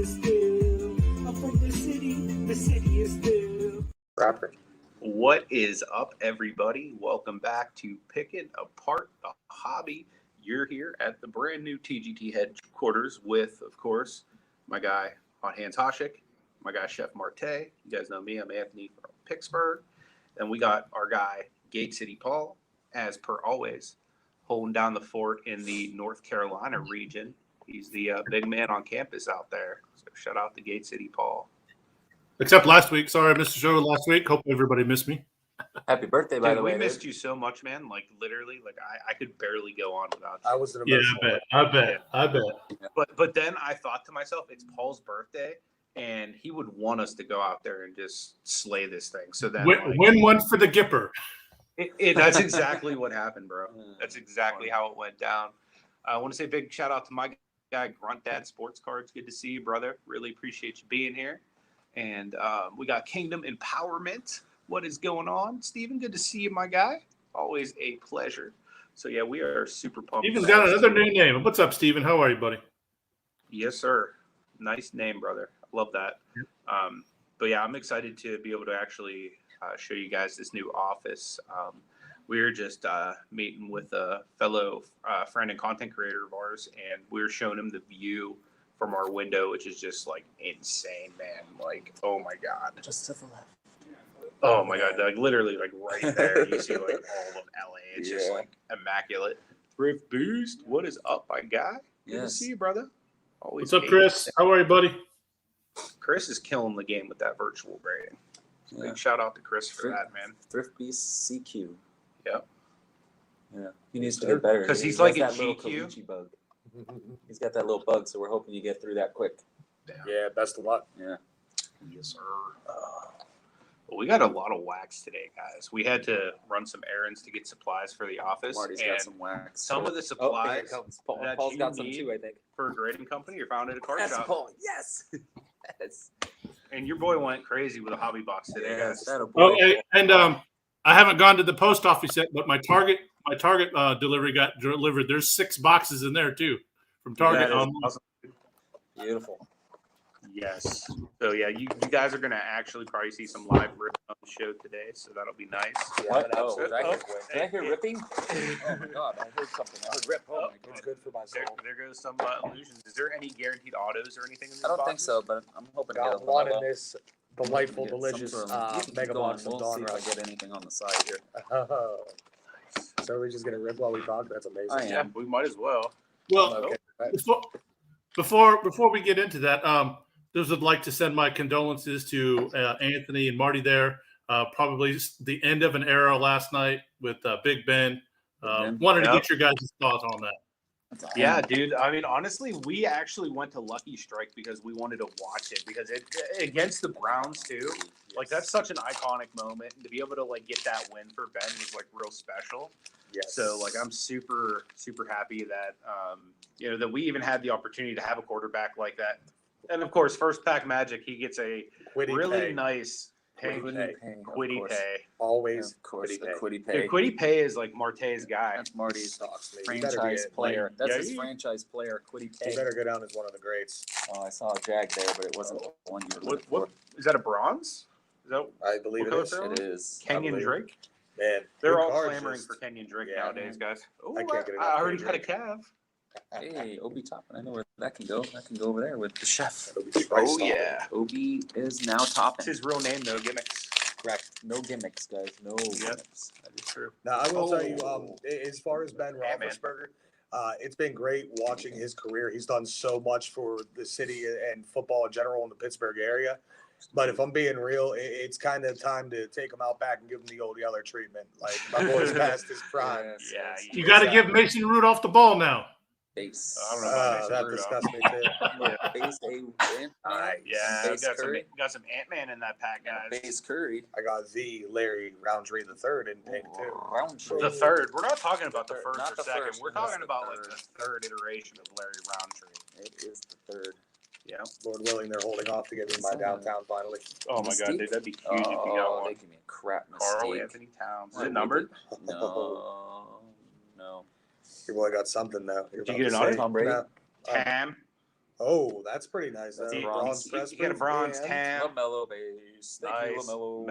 is still. I'm from the city is still. Rapper. What is up, everybody? Welcome back to Pickin Apart the Hobby. You're here at the brand new TGT headquarters with, of course, my guy Hot Hands Hoshik, my guy Chef Marte. You guys know me. I'm Anthony from Picksburgh. And we got our guy Gate City Paul, as per always, holding down the fort in the North Carolina region. He's the big man on campus out there. So shout out to Gate City Paul. Except last week. Sorry, I missed the show last week. Hope everybody missed me. Happy birthday, by the way. We missed you so much, man. Like, literally, like I could barely go on without you. I was an I bet. But then I thought to myself, it's Paul's birthday, and he would want us to go out there and just slay this thing. So then win one for the Gipper. That's exactly what happened, bro. That's exactly how it went down. I want to say a big shout out to my guy, Grunt Dad Sports Cards. Good to see you, brother. Really appreciate you being here. And we got Kingdom Empowerment. What is going on, Steven? Good to see you, my guy. Always a pleasure. So, yeah, we are super pumped. Steven's got another new name. What's up, Steven? How are you, buddy? Yes, sir. Nice name, brother. Love that. But, yeah, I'm excited to be able to actually show you guys this new office. We were just meeting with a fellow friend and content creator of ours, and we were showing him the view from our window, which is just like insane, man. Like, oh my god, Just to the left. Oh my god, like literally, like right there, you see like all of LA. It's just like immaculate. Thrift Boost, what is up, my guy? Good to see you, brother. Always. What's up, Chris? How are you, buddy? Chris is killing the game with that virtual grading. So big shout out to Chris for that, man. Thrift Beast CQ. Yep. Yeah, he needs to get better because he's like a that little GQ Kavichi bug. He's got that little bug, so we're hoping you get through that quick. Yeah, best of luck. Yeah. Yes, sir. Well, we got a lot of wax today, guys. We had to run some errands to get supplies for the office. Marty's got some wax. Some of the supplies that Paul's you got some need too, I think. for a grading company are found at a card Yes, shop. Paul. Yes. Yes. And your boy went crazy with a hobby box today, guys. And I haven't gone to the post office yet, but my Target delivery got delivered. There's 6 boxes in there too from Target. Awesome. Beautiful. Yes. So yeah, you guys are gonna actually probably see some live ripping on the show today, so that'll be nice. Yeah, what? Oh, did I hear ripping? Oh my god, I heard something. I heard rip. Oh my god. It's good for my soul. There goes some illusions. Is there any guaranteed autos or anything in these I don't boxes? think so, but I'm hoping to get Got one in this delightful, delicious mega box from We'll Dawn see if Rush. I get anything on the side here. So we're just gonna rip while we talk. That's amazing. I am. Yeah, we might as well. Well, Okay. Right. before we get into that, just would like to send my condolences to Anthony and Marty there. Probably the end of an era last night with Big Ben. Wanted to get your guys' thoughts on that. Yeah, dude. I mean, honestly, we actually went to Lucky Strike because we wanted to watch it because it against the Browns too. Like that's such an iconic moment, and to be able to like get that win for Ben was like real special. Yes. So like I'm super happy that that we even had the opportunity to have a quarterback like that. And of course, first pack Magic, he gets a really nice Quiddy pay. Always of course, Quiddy the pay. Quiddy pay. Dude, Quiddy pay is like Marte's guy. That's Marty's You better franchise get- player. That's Yeah, his you- franchise player, Quiddy He pay. better go down as one of the greats. Oh, I saw a Jag there, but it wasn't the one you were looking What is that a bronze? Is that I believe What it color is. they're for. It is. Kenyon believe it. Drake? Man, They're good all cards, clamoring just- for Kenyon Drake yeah, nowadays, guys. Ooh, I can't get enough I already Kenyon got a Cav. Hey, Obi Toppin. I know where that can go. That can go over there with the chef. It'll be priced Oh off. yeah. Obi is now That's topping. his real name, though. Gimmicks. Correct. No gimmicks, guys. No gimmicks. That is true. Now I will tell you, Oh. as far as Ben Yeah, man. Roethlisberger, it's been great watching his career. He's done so much for the city and football in general in the Pittsburgh area. But if I'm being real, it's kind of time to take him out back and give him the old Yeller treatment. Like my boy's past his prime. Yes, Yeah, yes. You got to give Mason Rudolph the ball now. Base. I don't know about Mason That Rudolph. disgusts me too. Yeah. Base A. Yeah, Base Curry. got some Ant-Man in that pack, guys. Base Curry. I got the Larry Roundtree the third in pink too. Roundtree. The third. We're not talking about the third, first not or the second. first, We're just talking the about like third. the third iteration of Larry Roundtree. It is the third. Yeah. Lord willing, they're holding off to get me my downtown finally. Oh my god, Mystique? dude, that'd be huge if you got Oh, one. they give me a crap Carl mistake. Anthony Towns. Is it numbered? No. Your boy got something though. Did you get an auto? Tom Brady? No. Tam. Oh, that's pretty nice. That's though. a bronze. press You get a proof bronze and tam. LaMelo base. Thank you, Nice. LaMelo.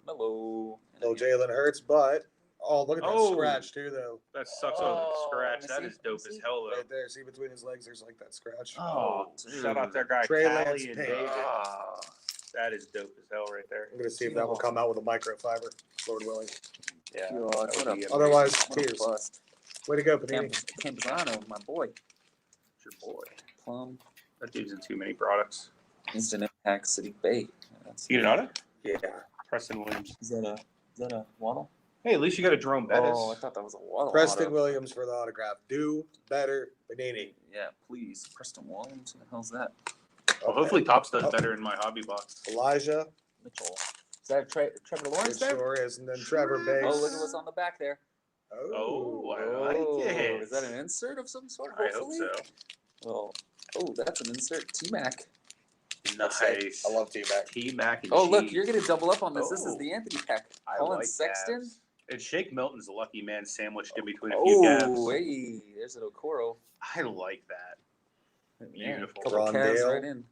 Mellow. little Jalen Hurts, but look at that Oh. scratch too, though. That sucks on the Oh, scratch. let That me is see, dope let me as see. hell, though. Right there, see between his legs, there's like that scratch. Oh, Shout out their guy, Trey Lance Callie and Payne. David. That is dope as hell right there. I'm gonna see if that will come out with a microfiber, Lord willing. Yeah. God, that what would a- be amazing. Otherwise, What a tears. bust. Way to go, Panini. Campazano, my boy. It's your boy. Plum. That dude's in too many products. Instant Impact City Bay. You get an auto? Yeah. Preston Williams. Is that a Waddle? Hey, at least you got a Jerome Bettis. Oh, I thought that was a Waddle. Preston auto. Williams for the autograph. Do better, Panini. Yeah, please. Preston Williams. Who the hell's that? Well, hopefully Tops does better in my hobby box. Elijah. Mitchell. Is that Trevor It Lawrence there? sure is. And then Trevor Banks. Oh, look at what's on the back there. Oh, I like it. Is that an insert of some sort? I hope Hopefully? so. Oh, that's an insert. T-Mac. Nice. I love T-Mac. T-Mac and Oh, look, cheese. you're going to double up on this. This is Oh. the Anthony pack. I Colin like Sexton. Cavs. And Shake Milton's a lucky man sandwiched in between a few Oh, Cavs. hey, there's an Okoro. I like that. Beautiful. Couple Cavs Rondale. right in.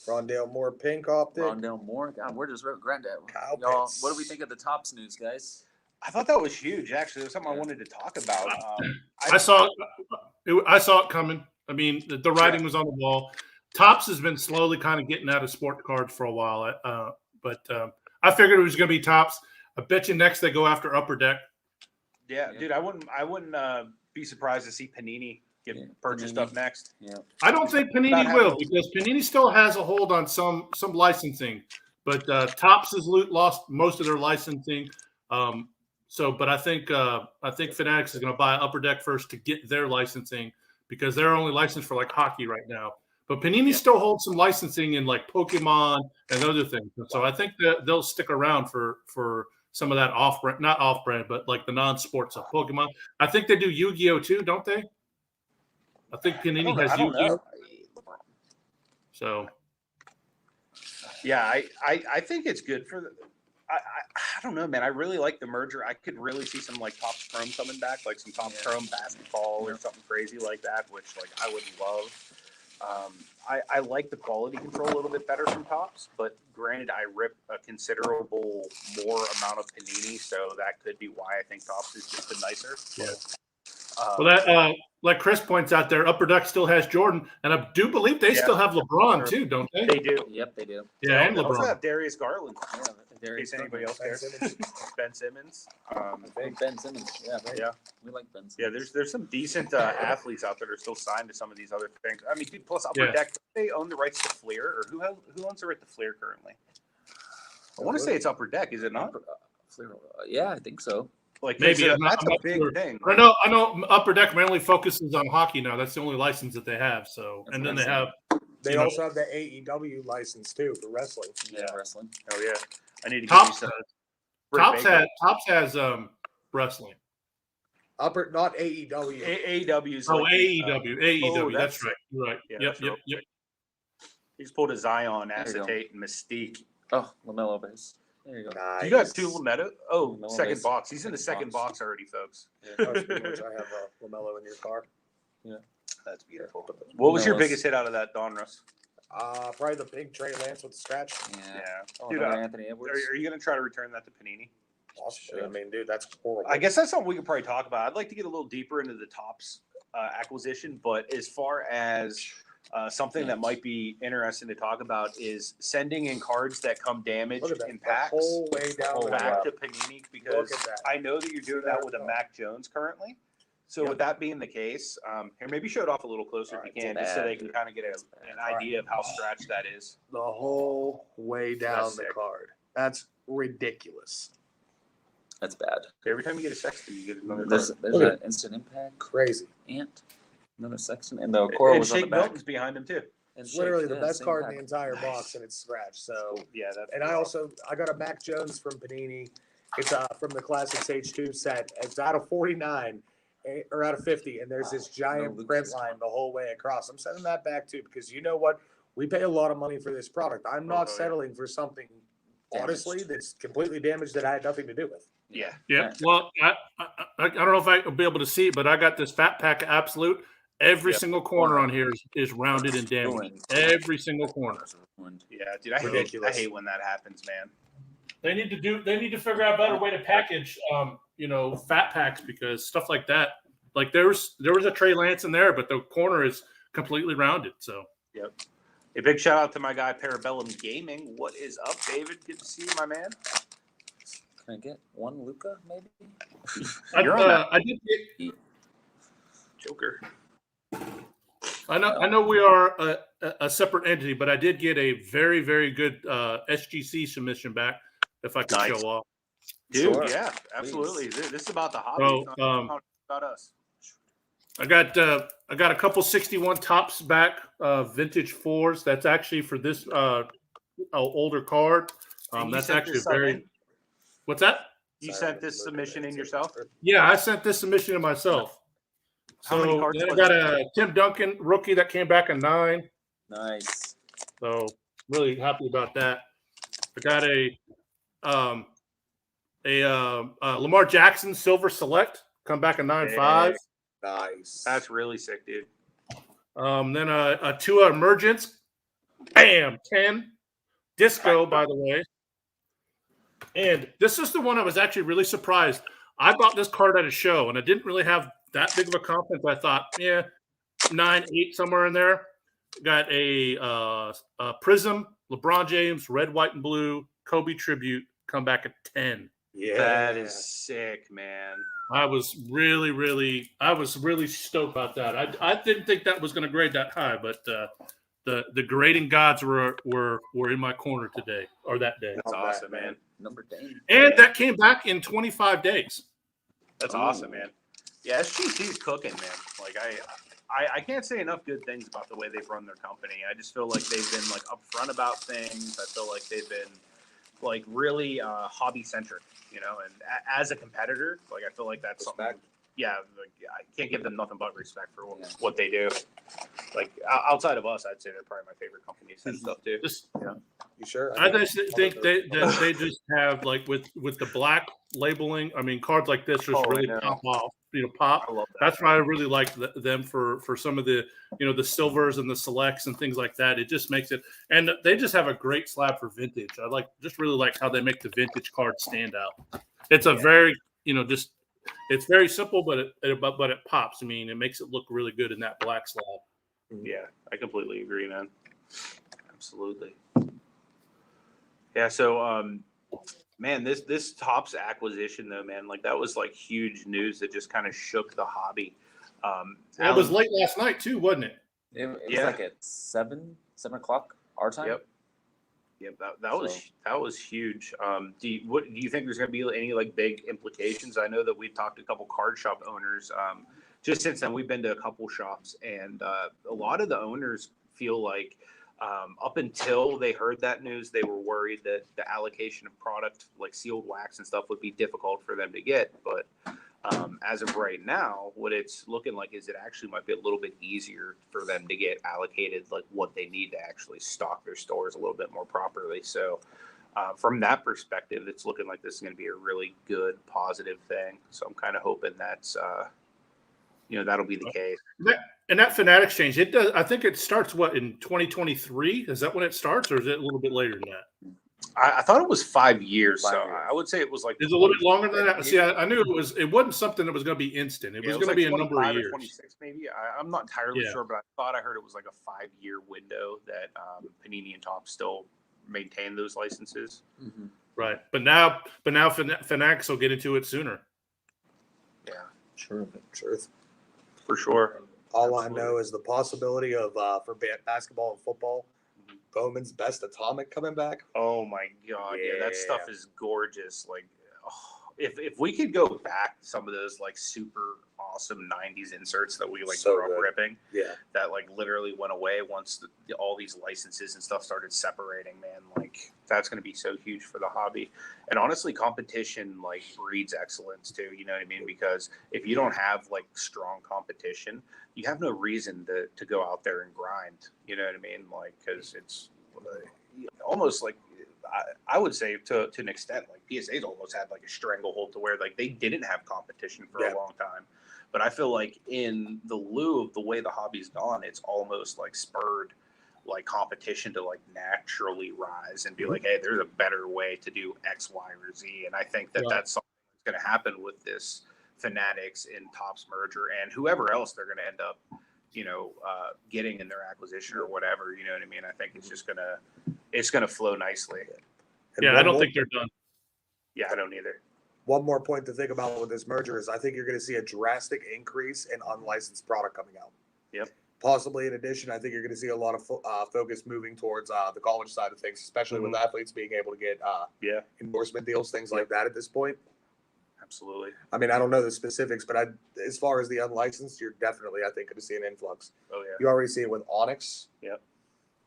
Rondale Moore pink optic. Rondell Moore. God, where does Granddad? Kyle Y'all, Pitts. what do we think of the Tops news, guys? I thought that was huge. Actually, it was something I wanted to talk about. I saw it coming. I mean, the writing was on the wall. Tops has been slowly kind of getting out of sport cards for a while, but I figured it was going to be Tops. I bet you next they go after Upper Deck. Yeah, Yeah. dude, I wouldn't be surprised to see Panini get purchased Panini. up next. Yeah. I don't think Panini Not will having- because Panini still has a hold on some licensing, but Tops has lost most of their licensing. But I think Fanatics is going to buy Upper Deck first to get their licensing because they're only licensed for like hockey right now. But Panini still holds some licensing in like Pokemon and other things. And so I think that they'll stick around for some of that off-brand, not off-brand, but like the non-sports of Pokemon. I think they do Yu-Gi-Oh too, don't they? I think Panini has I don't Yu-Gi-Oh. know. So Yeah, I think it's good for the. I don't know, man. I really like the merger. I could really see some like Topps Chrome coming back, like some Topps Chrome basketball or something crazy like that, which like I would love. I like the quality control a little bit better from Topps, but granted, I rip a considerable more amount of Panini, so that could be why I think Topps is just the nicer. Yeah. But, well, that like Chris points out there, Upper Deck still has Jordan, and I do believe they still have LeBron too, don't they? they do. Yep, they do. Yeah, and They also LeBron. have Darius Garland. Yeah, In case anybody else Ben cares. Simmons. Ben Simmons. Ben Simmons. Yeah, Yeah. we like Ben Simmons. Yeah, there's some decent athletes out there that are still signed to some of these other things. I mean, dude, plus Upper Yeah. Deck, they own the rights to Fleer, or who owns the right to Fleer currently? I want to say it's Upper Deck, is it not? Yeah, I think so. Like Maybe, I'm not- that's I'm a not big sure. thing. I know Upper Deck mainly focuses on hockey now. That's the only license that they have. So, That's and then what they I'm have They You know- also have the AEW license too for wrestling. Yeah, wrestling. Oh yeah, I need to Tops. give you some. Tops has wrestling. Upper, not AEW. AEW's. Oh, like, AEW. that's- That's right. You're right. Yeah, Yep. that's Yep. right. Yep. He's pulled a Zion, There you go. Acetate, and Mystique. Oh, LaMelo base. There you go. Nice. You got two Lametta? Oh, Lamelo second base. box. He's in the Second second box. box already, folks. Oh, speaking of which, I have LaMelo in your car. That's beautiful. What was your Lamelo's- biggest hit out of that, Don Russ? Probably the pink Trey Lance with the scratch. Yeah. Oh, Dude, another Anthony Edwards. Are you going to try to return that to Panini? Possibly. I mean, dude, that's horrible. I guess that's something we could probably talk about. I'd like to get a little deeper into the Topps acquisition, but as far as something that might be interesting to talk about is sending in cards that come damaged Look at that. in The packs whole way down the back top. to Panini, because Look at that. I know that you're doing that with a Mac Jones currently. So Yep. with that being the case, here, maybe show it off a little closer if you can, just so they can kind of get an idea of how scratched that is. The whole way down That's the sick. card. That's ridiculous. That's bad. Every time you get a Sexton, you get another There's card. Look an instant impact. Crazy. Ant. Another Sexton. And the Okoro And was on the Shake back. Milton's behind him too. And It's literally Shake, the yeah, best same card pack. in the entire Nice. box, and it's scratched. So, Yeah, that's and I got a Mac Jones from Panini. It's from the Classics H2 set. It's out of 49 or out of 50, and there's this giant No, print Lucas. line the whole way across. I'm sending that back too because you know what? We pay a lot of money for this product. I'm not Oh, yeah. settling for something honestly Damaged. that's completely damaged that I had nothing to do with. Yeah. Yeah. Well, I don't know if I'll be able to see it, but I got this fat pack of Absolute, Every Yep. single corner on here is rounded and damaged. Ruined. Every single corner. Corners ruined. Yeah, dude, I Ridiculous. hate when that happens, man. They need to figure out a better way to package, fat packs, because stuff like that. Like there was a Trey Lance in there, but the corner is completely rounded. So Yep. A big shout out to my guy Parabellum Gaming. What is up, David? Good to see you, my man. Can I get one Luca, maybe? You're on that. I did get. Joker. I know we are a separate entity, but I did get a very, very good SGC submission back. If I could Nice. show off. Dude, Sure. yeah, absolutely. This is about the hobby. So, It's not about us. I got a couple 61 tops back, vintage fours. That's actually for this older card. And you That's sent actually this stuff very. in? What's that? You sent this submission in yourself? Yeah, I sent this submission to myself. How many So cards then I was got it? a Tim Duncan rookie that came back a 9. Nice. So really happy about that. I got a Lamar Jackson silver select come back a 9.5. Nice. That's really sick, dude. Then a Tua Emergence, bam, 10 disco, by the way. And this is the one I was actually really surprised. I bought this card at a show, and I didn't really have that big of a confidence. I thought, 9, 8, somewhere in there. Got a Prism, LeBron James, red, white, and blue, Kobe tribute, come back at 10. Yeah. That is sick, man. I was really stoked about that. I didn't think that was going to grade that high, but the grading gods were in my corner today or that day. That's awesome, man. Number 10. And that came back in 25 days. That's awesome, man. Yeah, SGC's cooking, man. Like I can't say enough good things about the way they've run their company. I just feel like they've been like upfront about things. I feel like they've been like really hobby centric, and as a competitor, like I feel like that's something. Yeah, like, I can't give them nothing but respect for what they do. Like outside of us, I'd say they're probably my favorite company and stuff too. You sure? I just think they just have, like, with the black labeling. I mean, cards like this just really pop off. Pop. I love that. That's why I really like them for some of the the silvers and the selects and things like that. It just makes it, and they just have a great slab for vintage. I really like how they make the vintage cards stand out. It's a very it's very simple, but it pops. I mean, it makes it look really good in that black slab. Yeah, I completely agree, man. Absolutely. Yeah, so man, this Topps acquisition though, man, like that was like huge news that just kind of shook the hobby. It was late last night too, wasn't it? It was like at 7 o'clock our time. Yep, that was huge. Do you think there's going to be any like big implications? I know that we've talked to a couple card shop owners. Just since then, we've been to a couple shops, and a lot of the owners feel like up until they heard that news, they were worried that the allocation of product like sealed wax and stuff would be difficult for them to get. But as of right now, what it's looking like is it actually might be a little bit easier for them to get allocated like what they need to actually stock their stores a little bit more properly. So from that perspective, it's looking like this is going to be a really good, positive thing. So I'm kind of hoping that's, that'll be the case. And that Fanatics change, it does. I think it starts in 2023. Is that when it starts, or is it a little bit later than that? I thought it was 5 years, 5 so years. I would say it was like. It's a little bit longer than that. See, I knew it was. It wasn't something that was going to be instant. It was going to be a number of years. 26, maybe. I'm not entirely sure, but I thought I heard it was like a 5-year window that Panini and Topps still maintain those licenses. Mm-hmm. Right, but now Fanatics will get into it sooner. Yeah, Truth. for sure. All I know is the possibility of for basketball and football, Bowman's Best Atomic coming back. Oh my god, yeah, that stuff is gorgeous. Like, if we could go back to some of those like super awesome '90s inserts that we like grew up ripping, that like literally went away once all these licenses and stuff started separating. Man, like that's going to be so huge for the hobby. And honestly, competition like breeds excellence too. You know what I mean? Because if you don't have like strong competition, you have no reason to go out there and grind. You know what I mean? Like, because it's almost like I would say to an extent, like PSA's almost had like a stranglehold to where like they didn't have competition for a long time. But I feel like in the lieu of the way the hobby's gone, it's almost like spurred like competition to like naturally rise and be like, hey, there's a better way to do X, Y, or Z. And I think that that's something that's going to happen with this Fanatics and Topps merger and whoever else they're going to end up, getting in their acquisition or whatever. You know what I mean? I think it's just gonna flow nicely. And Yeah, I don't think they're done. Yeah, I don't either. One more point to think about with this merger is I think you're going to see a drastic increase in unlicensed product coming out. Yep. Possibly in addition, I think you're going to see a lot of focus moving towards the college side of things, especially with athletes being able to get endorsement deals, things like that at this point. Absolutely. I mean, I don't know the specifics, but as far as the unlicensed, you're definitely, I think, going to see an influx. Oh, yeah. You already see it with Onyx. Yep.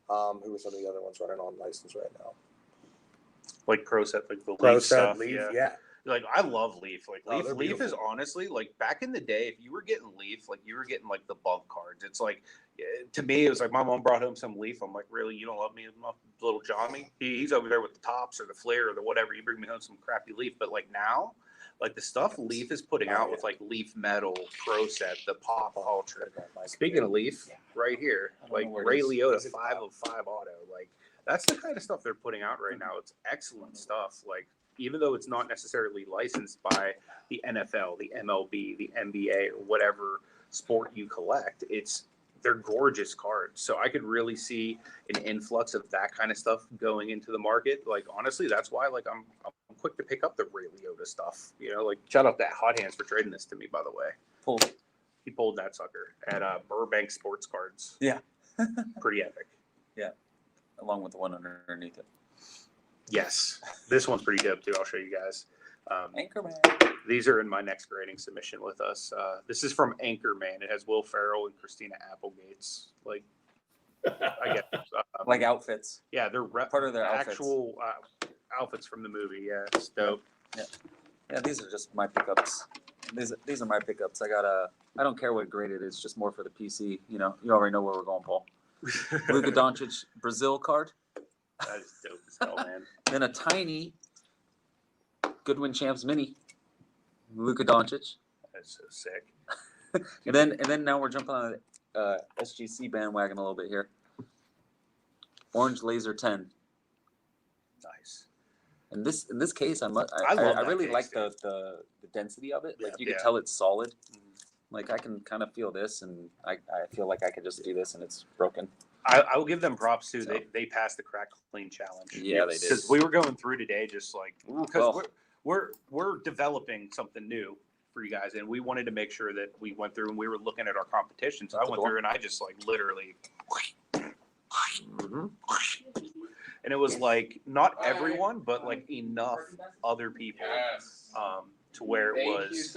Who are some of the other ones running on license right now? Like Pro Set, like the Pro Leaf Set, stuff. Leaf, Yeah. Like I love Leaf. Like Oh, Leaf, they're Leaf is beautiful. honestly like back in the day, if you were getting Leaf, like you were getting like the bug cards. It's like to me, it was like my mom brought home some Leaf. I'm like, really, you don't love me, little Johnny? He's over there with the Tops or the Flair or the whatever. You bring me home some crappy Leaf, but like now, like the stuff Leaf is putting out with like Leaf Metal, Pro Set, the Pop Ultra. Speaking of Leaf, right here, like Ray Liotta 5 of 5 auto, like that's the kind of stuff they're putting out right now. It's excellent stuff. Like even though it's not necessarily licensed by the NFL, the MLB, the NBA, or whatever sport you collect, they're gorgeous cards. So I could really see an influx of that kind of stuff going into the market. Like honestly, that's why like I'm quick to pick up the Ray Liotta stuff. Like shout out to Hot Hands for trading this to me, by the way. He pulled that sucker at Burbank Sports Cards. Yeah. Pretty epic. Yeah. Along with the one underneath it. Yes. This one's pretty dope too. I'll show you guys. Anchorman. These are in my next grading submission with us. This is from Anchorman. It has Will Ferrell and Christina Applegate's. Like, I guess. Like outfits. Yeah, they're Part of their outfits. actual outfits from the movie. Yeah, it's dope. Yeah, these are just my pickups. These are my pickups. I don't care what grade it is, just more for the PC. You already know where we're going, Paul. Luka Doncic Brazil card. That is dope as hell, man. Then a tiny Goodwin Champs mini. Luka Doncic. That's so sick. And then now we're jumping on the SGC bandwagon a little bit here. Orange Laser 10. Nice. In this case, I love really that like case, the density of it. Like you Yeah. can tell it's solid. Like I can kind of feel this, and I feel like I could just do this, and it's broken. I will give them props too. So. They passed the crack clean challenge. Yeah, they did. Because we were going through today, just like because Well. we're developing something new for you guys, and we wanted to make sure that we went through and we were looking at our competition. So I went through and I just like literally, and it was like not everyone, but like enough other people to where it was.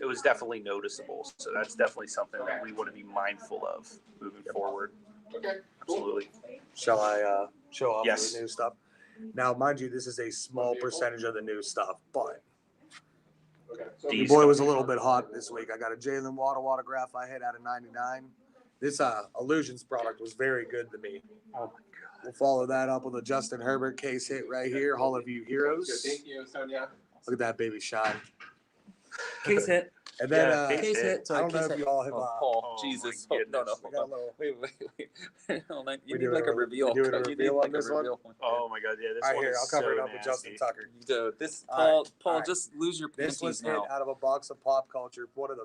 It was definitely noticeable. So that's definitely something that we want to be mindful of moving forward. Okay. Absolutely. Shall I show off Yes. the new stuff? Now, mind you, this is a small percentage of the new stuff, but Okay. your boy was a little bit hot this week. I got a Jalen Waddle autograph I hit out of 99. This Illusions product was very good to me. Oh my God. We'll follow that up with a Justin Herbert case hit right here. Hall of You Heroes. Thank you, Sonia. Look at that baby shine. Case hit. And then Yeah, Case hit. I don't know Case if hit. you all have. Paul, Oh, Jesus. my Oh, no, goodness. We got a little. Wait. Hold on. You We need doing like a a- reveal. we doing a You need reveal on like a this one? reveal. Oh my God. Yeah. This All right, one here, is I'll cover so it up with Justin nasty. Tucker. Dude, this All Paul, right. just lose your This was panties hit now. out of a box of pop culture. One of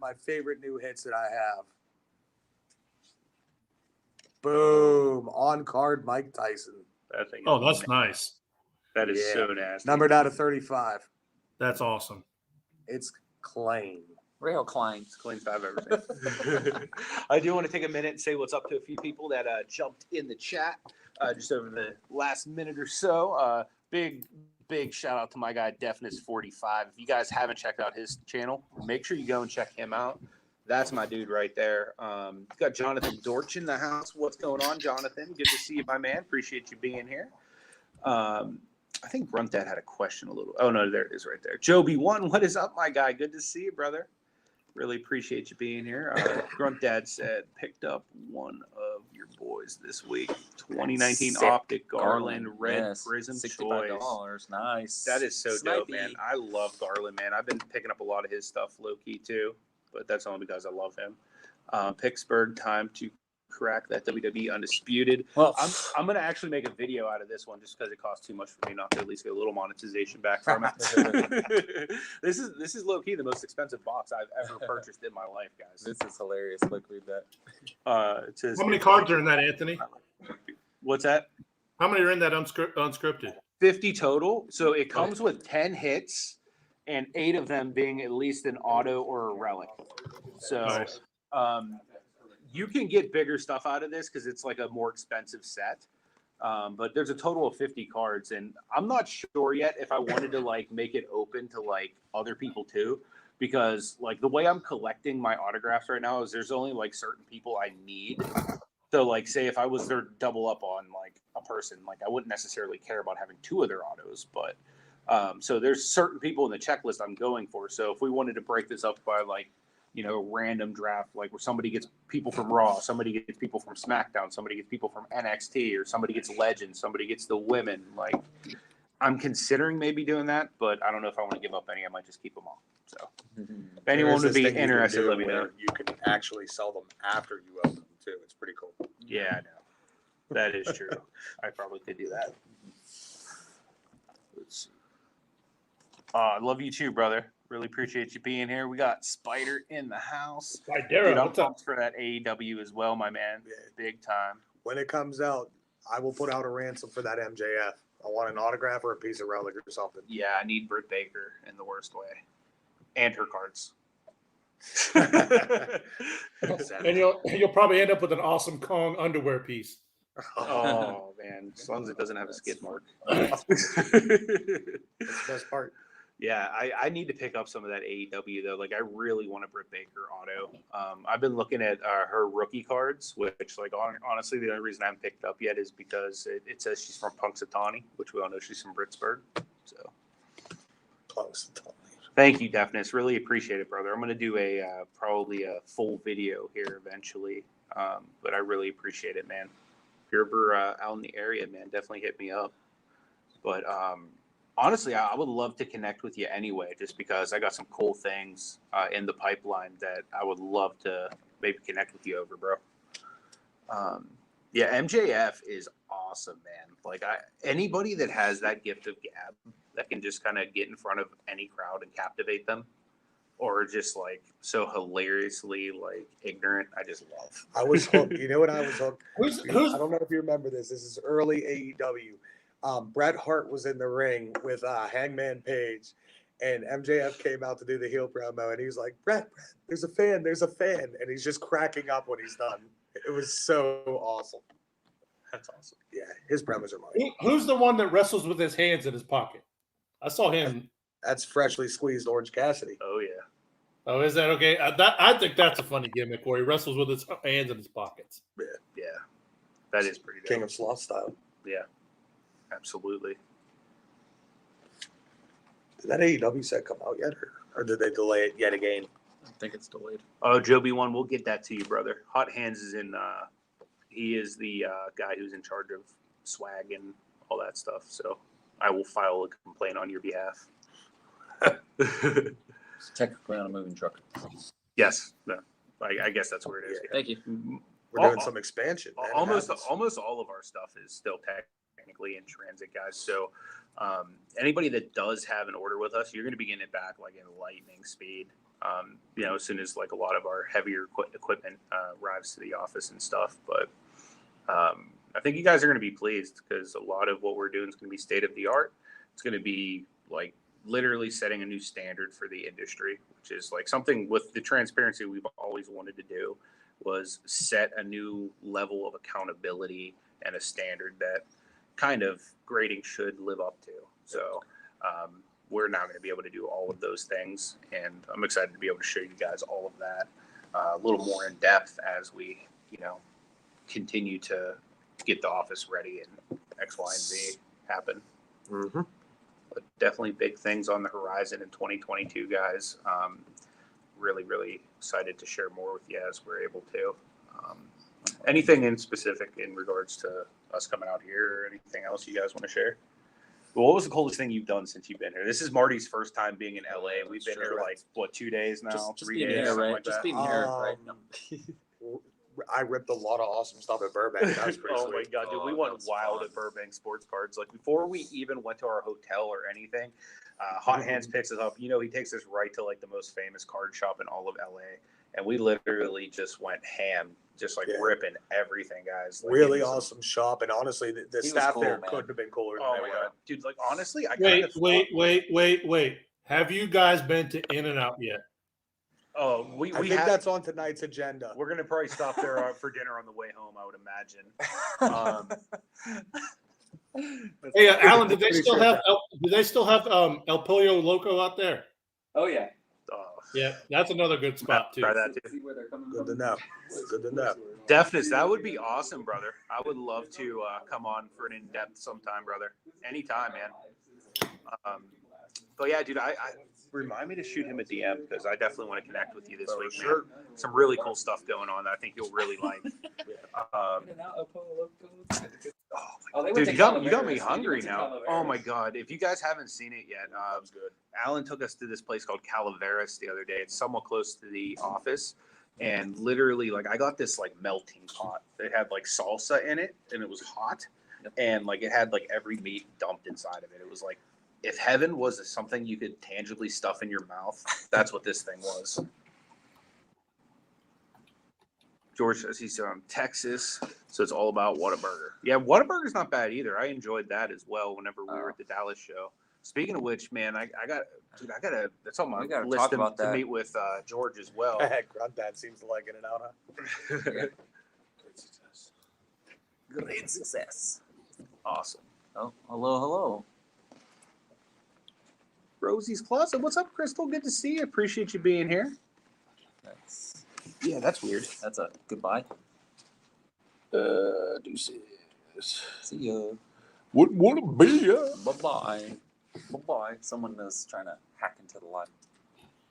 my favorite new hits that I have. Boom. On card Mike Tyson. That thing. Oh, is that's nice. That is Yeah. so nasty. Numbered out of 35. That's awesome. It's clean. Rail Klein. It's cleanest I've ever seen. I do want to take a minute and say what's up to a few people that jumped in the chat just over the last minute or so. Big shout out to my guy Deafness45. If you guys haven't checked out his channel, make sure you go and check him out. That's my dude right there. Got Jonathan Dortch in the house. What's going on, Jonathan? Good to see you, my man. Appreciate you being here. I think Grunt Dad had a question a little. Oh, no, there it is right there. Joby1, what is up, my guy? Good to see you, brother. Really appreciate you being here. Grunt Dad said, picked up one of your your boys this week. 2019 Sick Optic Garland Red yes, Prism Choice. $65. Nice. That is so dope, Snipey. man. I love Garland, man. I've been picking up a lot of his stuff low key too, but that's only because I love him. Picksburgh, time to crack that WWE Undisputed. Well, I'm gonna actually make a video out of this one just because it costs too much for me not to at least get a little monetization back from it. This is low key the most expensive box I've ever purchased in my life, guys. this is hilarious. Look, read that. It says, How many cards are in that, Anthony? what's that? How many are in that unscripted? 50 total. So it comes with 10 hits and 8 of them being at least an auto or a relic. So Nice. you can get bigger stuff out of this because it's like a more expensive set. But there's a total of 50 cards, and I'm not sure yet if I wanted to like make it open to like other people too, because like the way I'm collecting my autographs right now is there's only like certain people I need. So like say if I was to double up on like a person, like I wouldn't necessarily care about having 2 of their autos, but so there's certain people in the checklist I'm going for. So if we wanted to break this up by like, you know, random draft, like where somebody gets people from Raw, somebody gets people from SmackDown, somebody gets people from NXT, or somebody gets Legends, somebody gets the women. Like, I'm considering maybe doing that, but I don't know if I want to give up any. I might just keep them all. So, if anyone would be interested, let me know. You can actually sell them after you open them too. It's pretty cool. Yeah, I know. That is true. I probably could do that. Let's see. I love you too, brother. Really appreciate you being here. We got Spider in the house. Right, Dude, Daryl, I'm what's up? pumped for that AEW as well, my man. Yeah. Big time. When it comes out, I will put out a ransom for that MJF. I want an autograph or a piece of relic or something. Yeah, I need Britt Baker in the worst way. And her cards. And you'll probably end up with an awesome Kong underwear piece. Oh, man. As long as it doesn't have a skid mark. That's the best part. Yeah, I need to pick up some of that AEW though. Like I really want a Britt Baker auto. I've been looking at her rookie cards, which like honestly the only reason I haven't picked up yet is because it says she's from Punxsutawney, which we all know she's from Pittsburgh. So thank you, Deafness. Really appreciate it, brother. I'm gonna do a probably a full video here eventually, but I really appreciate it, man. If you're ever out in the area, man, definitely hit me up. But honestly, I would love to connect with you anyway, just because I got some cool things in the pipeline that I would love to maybe connect with you over, bro. Yeah, MJF is awesome, man. Like anybody that has that gift of gab that can just kind of get in front of any crowd and captivate them, or just like so hilariously like ignorant, I just love. I was hooked. You know what I was hooked? Who's I don't know if you remember this. This is early AEW. Bret Hart was in the ring with Hangman Page, and MJF came out to do the heel promo, and he was like, Bret, there's a fan, and he's just cracking up when he's done. It was so awesome. That's awesome. Yeah, his promos are money. Who's the one that wrestles with his hands in his pocket? I saw him. That's freshly squeezed Orange Cassidy. Oh yeah. Oh, is that okay? I think that's a funny gimmick where he wrestles with his hands in his pockets. Yeah. That is pretty dope. King of Sloth style. Yeah. Absolutely. Did that AEW set come out yet, or did they delay it yet again? I think it's delayed. Oh, Joby one, we'll get that to you, brother. Hot Hands is in. He is the guy who's in charge of swag and all that stuff. So I will file a complaint on your behalf. It's technically on a moving truck. Yes, no, I guess that's where it is. Yeah. Thank you. We're doing some expansion. Man. It Almost happens. all of our stuff is still technically in transit, guys. So anybody that does have an order with us, you're going to be getting it back like in lightning speed. As soon as like a lot of our heavier equipment arrives to the office and stuff. But I think you guys are going to be pleased because a lot of what we're doing is going to be state of the art. It's going to be like literally setting a new standard for the industry, which is like something with the transparency we've always wanted to do, was set a new level of accountability and a standard that kind of grading should live up to. So we're now going to be able to do all of those things, and I'm excited to be able to show you guys all of that a little more in depth as we, continue to get the office ready and X, Y, and Z happen. Mm-hmm. But definitely big things on the horizon in 2022, guys. Really, really excited to share more with you as we're able to. Anything in specific in regards to us coming out here, or anything else you guys want to share? Well, what was the coolest thing you've done since you've been here? This is Marty's first time being in LA. We've been here like what, 2 days now, Just 3 being days, here, something right? like Just that. being here, right? I ripped a lot of awesome stuff at Burbank. That was pretty Oh my sweet. god, dude, we Oh, went that's wild fun. at Burbank Sports Cards. Like before we even went to our hotel or anything, Hot Hands picks us up. You know, he takes us right to like the most famous card shop in all of LA, and we literally just went ham, just like Yeah. ripping everything, guys. Like, Really it was- awesome shop, and honestly, the was staff cool, there man. couldn't have been cooler than Oh they my were. god, dude! Like honestly, I Wait, kind of wait. Have you guys been to In-N-Out yet? Oh, we I think have. that's on tonight's agenda. We're gonna probably stop there for dinner on the way home. I would imagine. Hey, Alan, do they Pretty still sure have El Pollo Loco out there? Oh yeah. Yeah, that's another good spot too. Try that too. See where they're coming Good to from. know. Good to know. Definitely, that would be awesome, brother. I would love to come on for an in-depth sometime, brother. Anytime, man. But yeah, dude, I remind me to shoot him a DM because I definitely want to connect with you this week, man. Some really cool stuff going on that I think you'll really like. Dude, you got me hungry now. Oh my god! If you guys haven't seen it yet, good. Alan took us to this place called Calaveras the other day. It's somewhat close to the office, and literally, like, I got this like melting pot. It had like salsa in it, and it was hot, and like it had like every meat dumped inside of it. It was like, if heaven was something you could tangibly stuff in your mouth, that's what this thing was. George says he's from Texas, so it's all about Whataburger. Yeah, Whataburger's not bad either. I enjoyed that as well whenever we were at the Dallas show. Speaking of which, man, I gotta, that's on my We gotta list talk to about that. meet with George as well. Grunt Dad seems to like In-N-Out, huh? Great success. Awesome. Oh, hello. Rosie's Closet. What's up, Crystal? Good to see you. Appreciate you being here. Yeah, that's weird. That's a goodbye. Deuces. See ya. Wouldn't want to be ya. Bye bye. Someone is trying to hack into the live.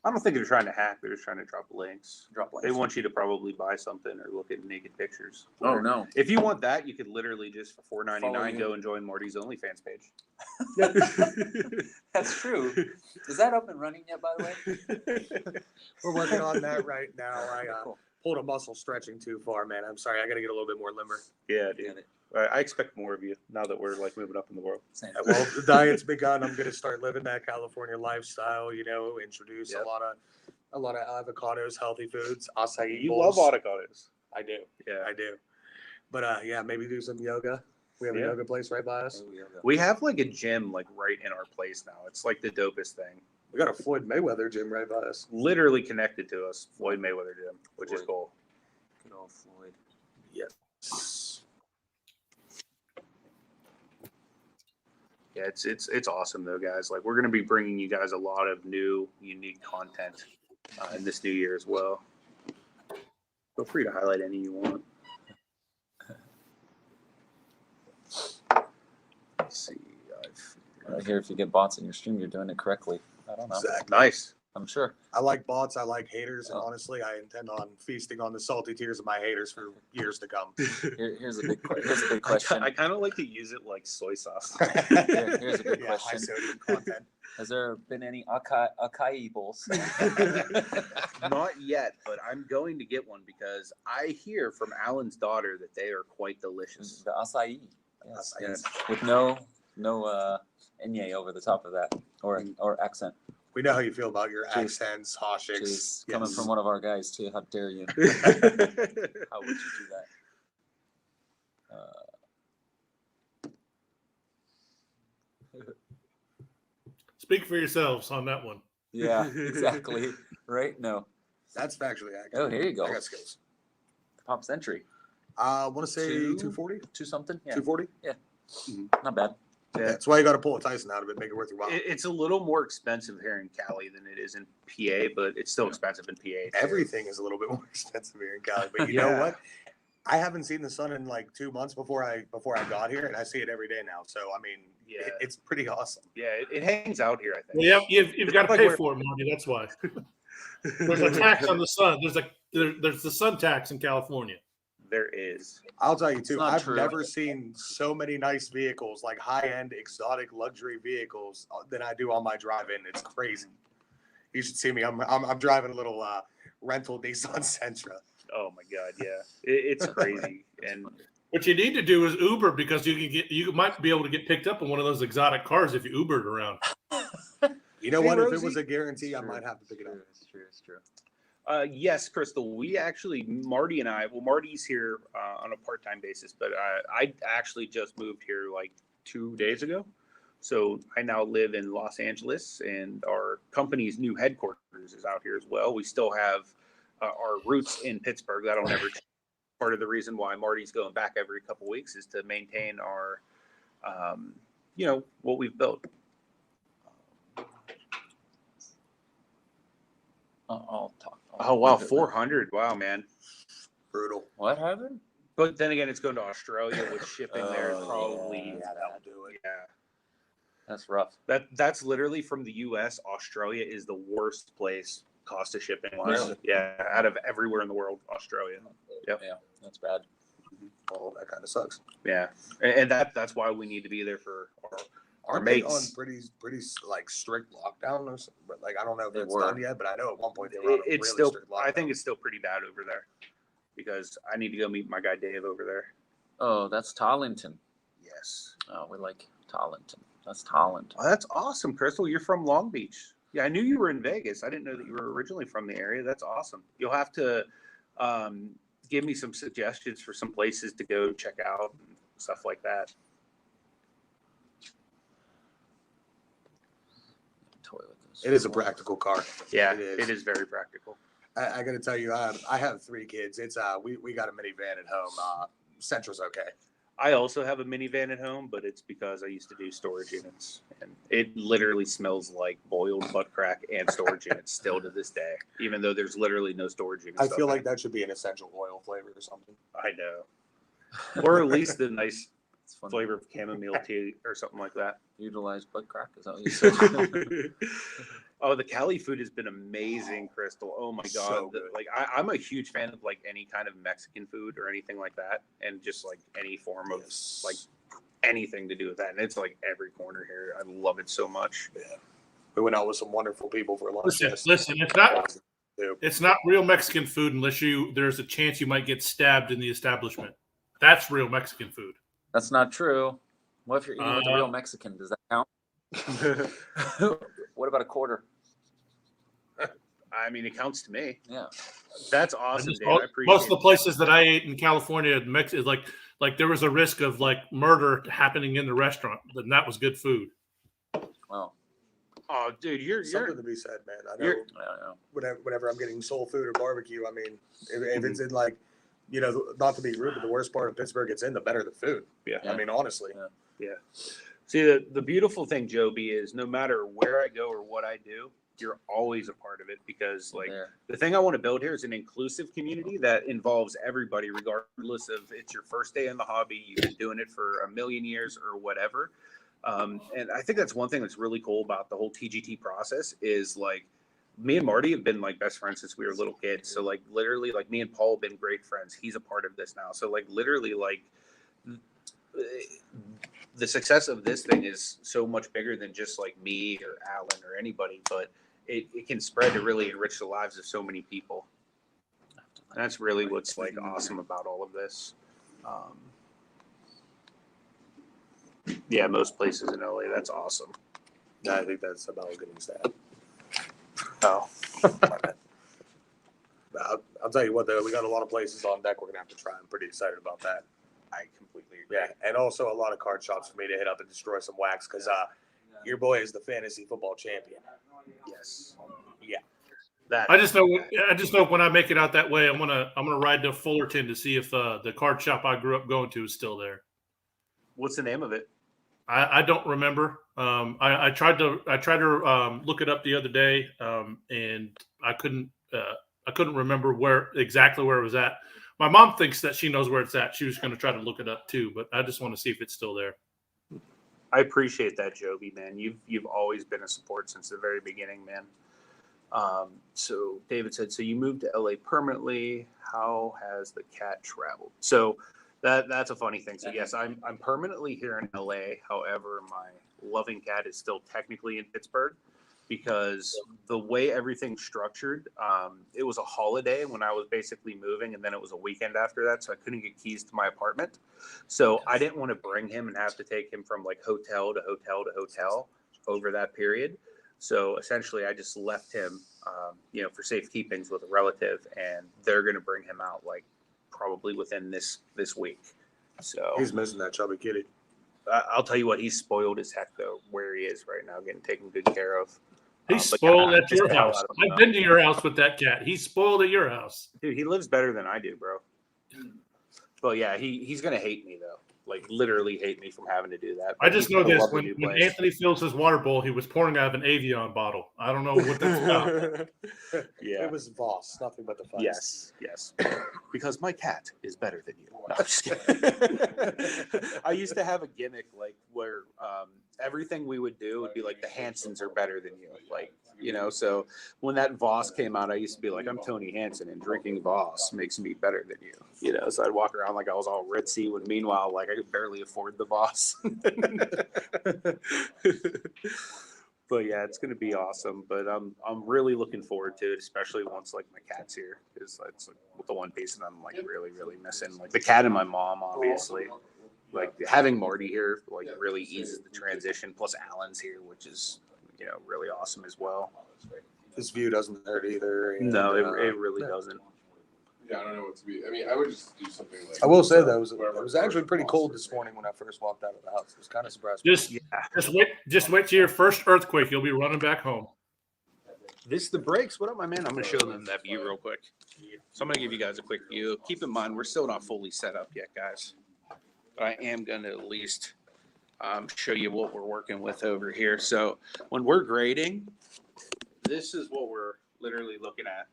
I don't think they're trying to hack. They're just trying to drop links. Drop links. They want you to probably buy something or look at naked pictures. Oh no. If you want that, you could literally just for Follow $4.99 you. go and join Marty's OnlyFans page. That's true. Is that up and running yet, by the way? We're working on that right now. I Cool. pulled a muscle stretching too far, man. I'm sorry. I got to get a little bit more limber. Yeah, Get dude. it. I expect more of you now that we're like moving up in the world. Same. Well, the diet's begun. I'm going to start living that California lifestyle. You know, introduce Yep. a lot of avocados, healthy foods, acai You bowls. love avocados. I do. Yeah. I do. But yeah, maybe do some yoga. We have a Yeah. yoga place right by us. Oh, yeah. We have like a gym like right in our place now. It's like the dopest thing. We got a Floyd Mayweather gym right by us. Literally connected to us, Floyd Mayweather gym, which is Floyd. cool. Good old Floyd. Yeah, it's awesome though, guys. Like we're gonna be bringing you guys a lot of new, unique content in this new year as well. Feel free to highlight any you want. Let's see. I hear if you get bots in your stream, you're doing it correctly. I don't know. Exactly. Nice. I'm sure. I like bots. I like haters. And Oh. honestly, I intend on feasting on the salty tears of my haters for years to come. Here's a big question. I kind of like to use it like soy sauce. Here's a good Yeah, high question. sodium content. Has there been any acai bowls? Not yet, but I'm going to get one because I hear from Alan's daughter that they are quite delicious. The acai. Yes, Acai. yes. With no enye over the top of that or accent. We know how you feel about your Cheers. accents, Which hoshiks. is coming from one of our guys too. How dare you? How would you do that? Speak for yourselves on that one. Yeah, exactly. Right? No. That's factually accurate. Oh, here you go. I got skills. Pop Century. I want to say Two- 240? 2 something? Yeah. 240? Not bad. Yeah, that's why you got to pull a Tyson out of it, make it worth your while. It's a little more expensive here in Cali than it is in PA, but it's still expensive in PA. too. Everything is a little bit more expensive here in Cali, but you Yeah. know what? I haven't seen the sun in like 2 months before I got here, and I see it every day now. So I mean, Yeah. it's pretty awesome. Yeah, it hangs out here, I think. Well, you've got to Like pay where- for it, Marty. That's why. There's a tax on the sun. There's the sun tax in California. There is. I'll tell you too. not I've true. never seen so many nice vehicles, like high-end exotic luxury vehicles, than I do on my drive-in. It's crazy. You should see me. I'm driving a little rental Nissan Sentra. Oh my God, yeah, it's crazy. And What you need to do is Uber, because you might be able to get picked up in one of those exotic cars if you Ubered around. You know Hey, what? If it Rosie. was a guarantee, I True. might have to pick it up. It's true. It's true. yes, Crystal, we actually, Marty and I, well, Marty's here on a part-time basis, but I actually just moved here like 2 days ago. So I now live in Los Angeles, and our company's new headquarters is out here as well. We still have our roots in Pittsburgh. That'll never change. Part of the reason why Marty's going back every couple weeks is to maintain our, what we've built. I'll talk. Oh, wow, 400. Wow, man. Brutal. What happened? But then again, it's going to Australia with shipping there. Oh, Probably, Yeah, that'll do it. yeah. That's rough. That's literally from the U.S. Australia is the worst place cost of shipping wise. Really? Yeah, out of everywhere in the world, Australia. Yep. Yeah, that's bad. Oh, that kind of sucks. Yeah, and that's why we need to be there for our Aren't they on mates. pretty like strict lockdown or something? But like I don't know if They it's were. done yet, but I know at one point they were on a It's really still, strict lockdown. I think it's still pretty bad over there because I need to go meet my guy Dave over there. Oh, that's Tollington. Yes. Oh, we like Tollington. That's Tolland. Oh, that's awesome, Crystal. You're from Long Beach. Yeah, I knew you were in Vegas. I didn't know that you were originally from the area. That's awesome. You'll have to give me some suggestions for some places to go check out and stuff like that. Toilet. It is a practical car. Yeah, It is. it is very practical. I got to tell you, I have 3 kids. It's we got a minivan at home. Centra's okay. I also have a minivan at home, but it's because I used to do storage units, and it literally smells like boiled butt crack and storage units still to this day, even though there's literally no storage units. I up feel there. like that should be an essential oil flavor or something. I know, or at least a nice It's fun. flavor of chamomile tea or something like that. Utilize butt crack. Is that what you said? Oh, the Cali food has been amazing, Crystal. Oh my God. So good. Like I'm a huge fan of like any kind of Mexican food or anything like that. And just like any form of Yes. like anything to do with that. And it's like every corner here. I love it so much. We went out with some wonderful people for lunch. Listen, it's not real Mexican food unless there's a chance you might get stabbed in the establishment. That's real Mexican food. That's not true. What if you're eating with a real Mexican? Does that count? What about a quarter? I mean, it counts to me. Yeah. That's awesome, Dave. I Most appreciate of the places that I ate in California, is like there was a risk of like murder happening in the restaurant, and that was good food. Well, Oh, dude, you're Something to be said, man. I know You're- I don't know. whenever I'm getting soul food or barbecue, I mean, if it's in like, not to be rude, but the worst part of Pittsburgh it's in, the better the food. Yeah. I mean, honestly. See, the beautiful thing, Joby, is no matter where I go or what I do, you're always a part of it because, like, There. the thing I want to build here is an inclusive community that involves everybody, regardless of it's your first day in the hobby, you've been doing it for a million years or whatever. And I think that's one thing that's really cool about the whole TGT process is like me and Marty have been like best friends since we were little kids. So like literally like me and Paul have been great friends. He's a part of this now. So like literally like the success of this thing is so much bigger than just like me or Alan or anybody, but it can spread to really enrich the lives of so many people. And that's really what's like awesome about all of this. Yeah, most places in LA, that's awesome. I think that's about getting stabbed. Oh, I'll tell you what, though, we got a lot of places on deck we're going to have to try. I'm pretty excited about that. I completely agree. Yeah, and also a lot of card shops for me to hit up and destroy some wax because your boy is the fantasy football champion. Yes. Yeah. That I just know when I make it out that way, I'm gonna ride to Fullerton to see if the card shop I grew up going to is still there. What's the name of it? I don't remember. I tried to look it up the other day, and I couldn't remember where it was at. My mom thinks that she knows where it's at. She was going to try to look it up too, but I just want to see if it's still there. I appreciate that, Joby, man. You've always been a support since the very beginning, man. So David said, so you moved to LA permanently. How has the cat traveled? So that's a funny thing. So yes, I'm permanently here in LA. However, my loving cat is still technically in Pittsburgh because the way everything's structured, it was a holiday when I was basically moving, and then it was a weekend after that, so I couldn't get keys to my apartment. So I didn't want to bring him and have to take him from like hotel to hotel to hotel over that period. So essentially, I just left him, for safekeepings with a relative, and they're going to bring him out like probably within this week. So He's missing that chubby kitty. I'll tell you what, he's spoiled as heck though, where he is right now, getting taken good care of. He's But spoiled yeah, at just your the hell house. out of him, I've been to your house with that cat. He's spoiled at your house. dude. He lives better than I do, bro. But yeah, he's gonna hate me though, like literally hate me from having to do that. I But just he's know gonna this: love the when new place. Anthony fills his water bowl, he was pouring out of an Avion bottle. I don't know what that's about. Yeah. It was Voss, nothing but the fun. Yes, because my cat is better than you. No, I'm just kidding. I used to have a gimmick like where everything we would do would be like the Hansons are better than you, like So when that Voss came out, I used to be like, I'm Tony Hansen, and drinking Voss makes me better than you. So I'd walk around like I was all ritzy, when meanwhile, like I could barely afford the Voss. But yeah, it's gonna be awesome. But I'm really looking forward to it, especially once like my cat's here, because it's like the one piece that I'm like really missing. Like the cat and my mom, obviously. Like having Marty here like really eases the transition. Plus Alan's here, which is really awesome as well. This view doesn't hurt either. And, No, it really doesn't. Yeah, I don't know what to be. I mean, I would just do something like. I will say though, it was actually pretty cold this morning when I first walked out of the house. It was kind of surprising. Just wait to your first earthquake. You'll be running back home. This the brakes. What up, my man? I'm gonna show them that view real quick. So I'm gonna give you guys a quick view. Keep in mind, we're still not fully set up yet, guys. But I am gonna at least show you what we're working with over here. So when we're grading, this is what we're literally looking at.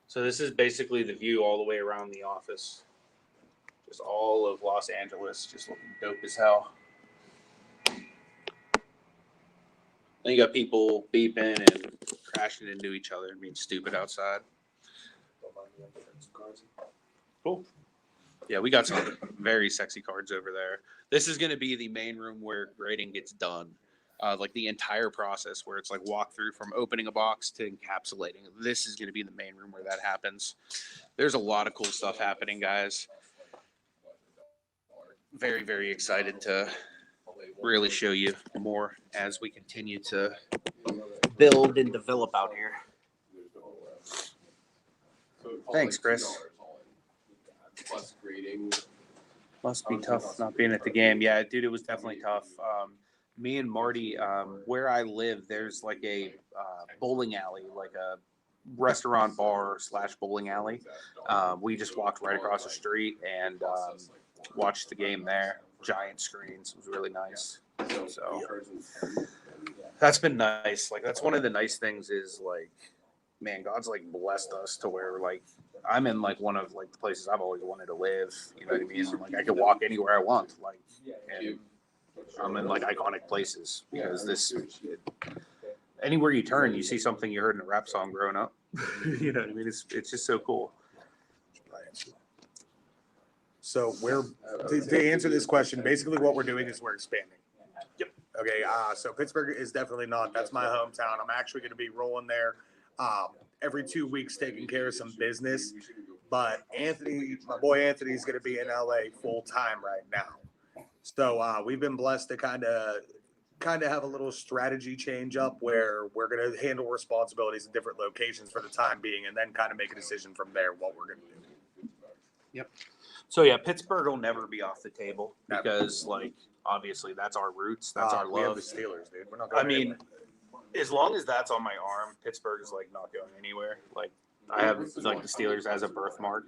So this is basically the view all the way around the office. Just all of Los Angeles, just looking dope as hell. Then you got people beeping and crashing into each other and being stupid outside. Cool. Yeah, we got some very sexy cards over there. This is going to be the main room where grading gets done. Like the entire process where it's like walk through from opening a box to encapsulating. This is going to be the main room where that happens. There's a lot of cool stuff happening, guys. Very, very excited to really show you more as we continue to build and develop out here. Thanks, Chris. Plus grading. Must be tough not being at the game. Yeah, dude, it was definitely tough. Me and Marty, where I live, there's like a bowling alley, like a restaurant bar / bowling alley. We just walked right across the street and watched the game there. Giant screens. It was really nice. So that's been nice. Like that's one of the nice things is like, man, God's like blessed us to where like I'm in like one of like the places I've always wanted to live. You know what I mean? Like I could walk anywhere I want. Like and I'm in like iconic places because anywhere you turn, you see something you heard in a rap song growing up. You know what I mean? It's just so cool. So to answer this question, basically what we're doing is we're expanding. Yep. Okay. So Pittsburgh is definitely not. That's my hometown. I'm actually going to be rolling there every 2 weeks, taking care of some business. But Anthony, my boy Anthony, is going to be in LA full time right now. So we've been blessed to kind of have a little strategy change up where we're going to handle responsibilities in different locations for the time being, and then kind of make a decision from there what we're going to do. Yep. So yeah, Pittsburgh will never be off the table because, like, obviously that's our roots, that's our We have love. the Steelers, dude. We're not going I mean, as long as that's on my arm, Pittsburgh is like not going anywhere. Like I have like the Steelers as a birthmark.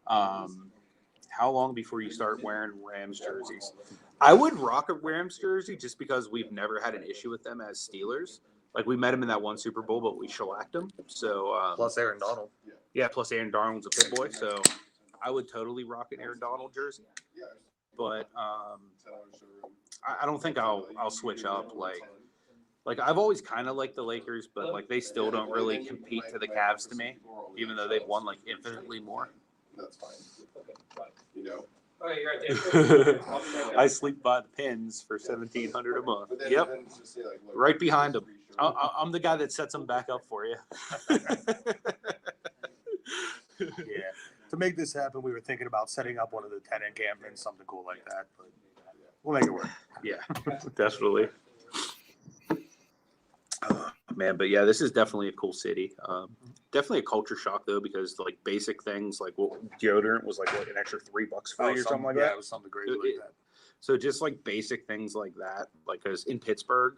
How long before you start wearing Rams jerseys? I would rock a Rams jersey just because we've never had an issue with them as Steelers. Like we met them in that one Super Bowl, but we shellacked them. So plus Aaron Donald. Yeah, plus Aaron Donald's a pit boy, so I would totally rock an Aaron Donald jersey. But I don't think I'll switch up. Like I've always kind of liked the Lakers, but like they still don't really compete to the Cavs to me, even though they've won like infinitely more. That's fine. You know. Oh, you're right there. I sleep by the pins for $1,700 a month. But then, Yep, then just say, like, look, right behind them. free shirt. I'm the guy that sets them back up for you. Yeah. To make this happen, we were thinking about setting up one of the tenant encampments, something cool like that, but we'll make it work. Yeah, definitely. Man, but yeah, this is definitely a cool city. Definitely a culture shock though, because like basic things like deodorant was like what, an extra $3 for you or something like Yeah, that. it was something crazy like that. So just like basic things like that, like because in Pittsburgh,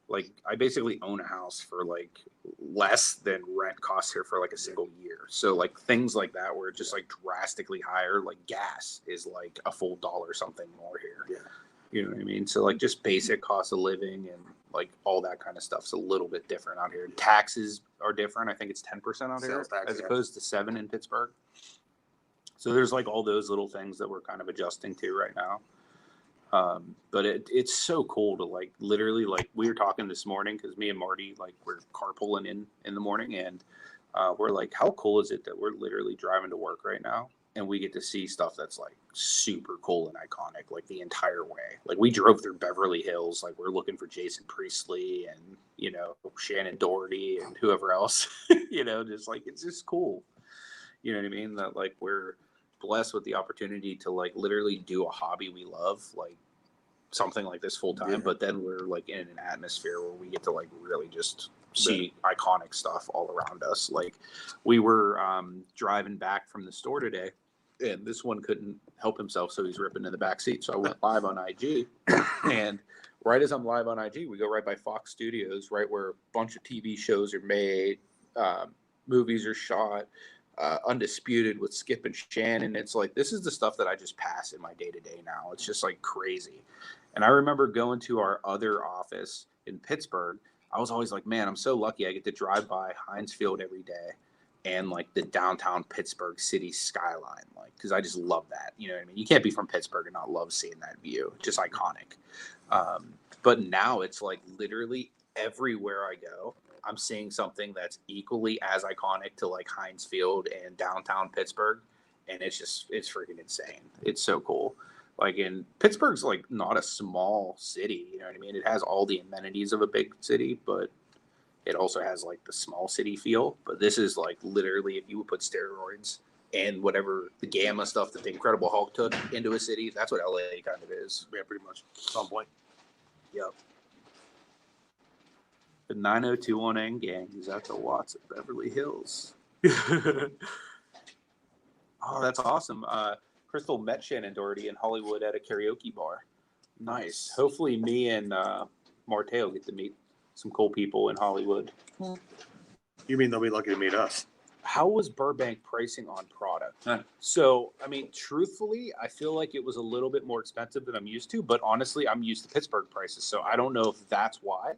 like I basically own a house for like less than rent costs here for like a single year. So like things like that where it's just like drastically higher, like gas is like a full dollar something more here. Yeah. You know what I mean? So like just basic cost of living and like all that kind of stuff's a little bit different out here. Taxes are different. I think it's 10% out here Sales tax, as yeah. opposed to 7 in Pittsburgh. So there's like all those little things that we're kind of adjusting to right now. But it's so cool to like literally like we were talking this morning because me and Marty like we're carpooling in the morning and we're like, how cool is it that we're literally driving to work right now and we get to see stuff that's like super cool and iconic like the entire way. Like we drove through Beverly Hills, like we're looking for Jason Priestley and you know Shannon Doherty and whoever else, you know, just like it's just cool. You know what I mean? That like we're blessed with the opportunity to like literally do a hobby we love, like something like this full time, Yeah. but then we're like in an atmosphere where we get to like really just see iconic stuff all around us. Like we were driving back from the store today and this one couldn't help himself, so he's ripping in the back seat. So I went live on IG and right as I'm live on IG, we go right by Fox Studios, right where a bunch of TV shows are made, movies are shot, Undisputed with Skip and Shannon. It's like, this is the stuff that I just pass in my day to day now. It's just like crazy. And I remember going to our other office in Pittsburgh. I was always like, man, I'm so lucky I get to drive by Heinz Field every day and like the downtown Pittsburgh city skyline. Like, cause I just love that. You know what I mean? You can't be from Pittsburgh and not love seeing that view. Just iconic. But now it's like literally everywhere I go, I'm seeing something that's equally as iconic to like Heinz Field and downtown Pittsburgh. And it's freaking insane. It's so cool. Like in Pittsburgh's like not a small city, you know what I mean? It has all the amenities of a big city, but it also has like the small city feel. But this is like literally if you would put steroids and whatever the gamma stuff that the Incredible Hulk took into a city, that's what LA kind of is. Yeah, pretty much. At some point. Yep. The 90210 gang is at the Watts at Beverly Hills. Oh, that's awesome. Crystal met Shannon Doherty in Hollywood at a karaoke bar. Nice. Hopefully me and Marteo get to meet some cool people in Hollywood. You mean they'll be lucky to meet us? How was Burbank pricing on product? Huh. So, I mean, truthfully, I feel like it was a little bit more expensive than I'm used to, but honestly, I'm used to Pittsburgh prices. So I don't know if that's why.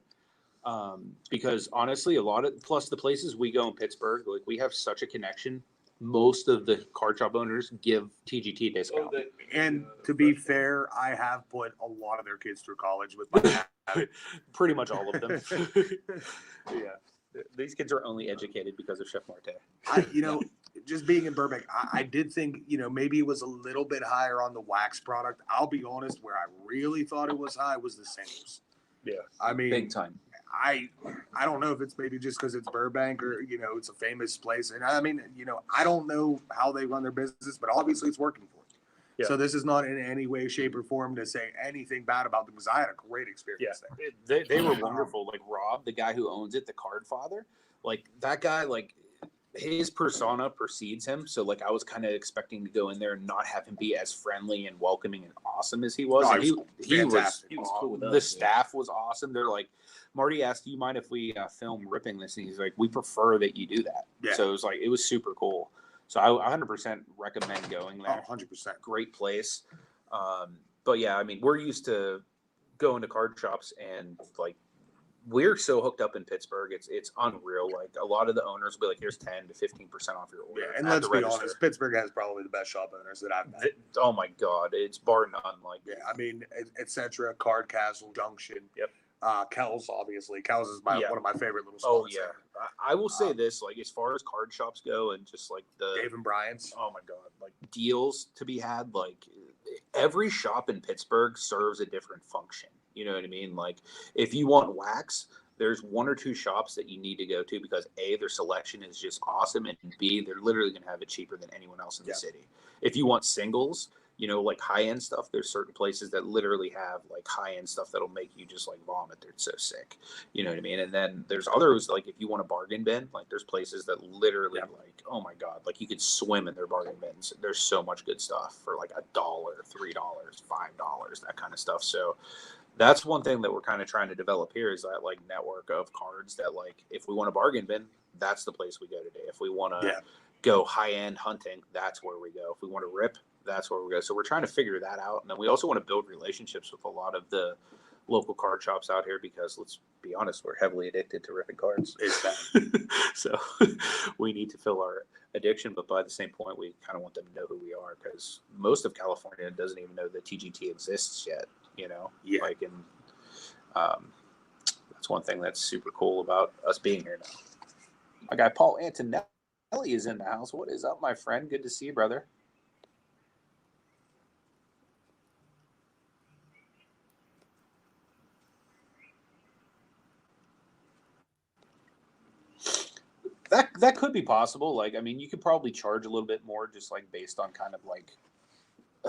Because honestly, plus the places we go in Pittsburgh, like we have such a connection. Most of the card shop owners give TGT discount. And to be fair, I have put a lot of their kids through college with my Pretty much all of them. Yeah. These kids are only educated because of Chef Marte. Just being in Burbank, I did think, maybe it was a little bit higher on the wax product. I'll be honest, where I really thought it was high was the singles. Yeah. I mean, Big time. I don't know if it's maybe just because it's Burbank or, it's a famous place. And I mean, I don't know how they run their business, but obviously it's working for them. Yeah. So this is not in any way, shape, or form to say anything bad about them because I had a great experience there. They were wonderful. Like Rob, the guy who owns it, the card father, like that guy, like his persona precedes him. So like I was kind of expecting to go in there and not have him be as friendly and welcoming and awesome as he was. No, And he was fantastic. He was cool with us, the yeah. staff was awesome. They're like, Marty asked, do you mind if we film ripping this? And he's like, we prefer that you do that. Yeah. So it was super cool. So I 100% recommend going there. 100%. Great place. But yeah, I mean, we're used to going to card shops and like we're so hooked up in Pittsburgh. It's unreal. Like a lot of the owners will be like, here's 10 to 15% off your order. Yeah, and at let's the be register. honest, Pittsburgh has probably the best shop owners that I've met. Oh my God, it's bar none. Like, Yeah, I mean, etc. Card Castle Junction. Yep. Kells, obviously. Kells is one of my favorite little oh spots. yeah, I will say this, like as far as card shops go, and just like the Dave and Brian's. oh my God, like deals to be had. Like every shop in Pittsburgh serves a different function. You know what I mean? Like if you want wax, there's one or two shops that you need to go to because A, their selection is just awesome, and B, they're literally going to have it cheaper than anyone else in the city. If you want singles, you know, like high-end stuff, there's certain places that literally have like high-end stuff that'll make you just like vomit. They're so sick. You know what I mean? And then there's others, like if you want a bargain bin, like there's places that literally like, oh my God, like you could swim in their bargain bins. There's so much good stuff for like $1, $3, $5, that kind of stuff. So that's one thing that we're kind of trying to develop here is that like network of cards that like if we want a bargain bin, that's the place we go today. If we want to go high-end hunting, that's where we go. If we want to rip, that's where we go. So we're trying to figure that out. And then we also want to build relationships with a lot of the local card shops out here because let's be honest, we're heavily addicted to ripping cards. So we need to fill our addiction. But by the same point, we kind of want them to know who we are because most of California doesn't even know that TGT exists yet, you know? Yeah. Like, and that's one thing that's super cool about us being here now. My guy, Paul Antonelli is in the house. What is up, my friend? Good to see you, brother. That could be possible. Like, I mean, you could probably charge a little bit more just like based on kind of like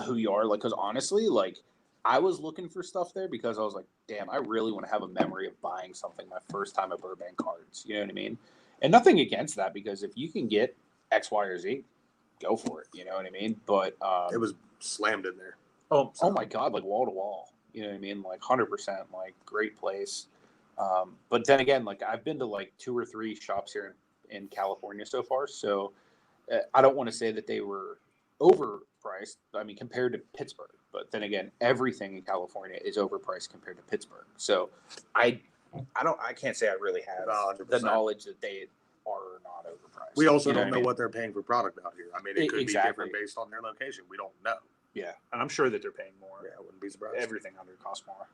who you are. Like, because honestly, like I was looking for stuff there because I was like, damn, I really want to have a memory of buying something my first time at Burbank Cards. You know what I mean? And nothing against that because if you can get X, Y, or Z, go for it. You know what I mean? But it was slammed in there. Oh my God, like wall to wall. You know what I mean? Like 100%, like great place. But then again, like I've been to like 2 or 3 shops here in California so far. So I don't want to say that they were overpriced. I mean, compared to Pittsburgh, but then again, everything in California is overpriced compared to Pittsburgh. So I can't say I really have 100%. the knowledge that they are or not overpriced. We also You know don't know I mean? what they're paying for product out here. I mean, it could be different based on their location. We don't know. Yeah, and I'm sure that they're paying more. Yeah, I wouldn't be surprised. Everything under costs more.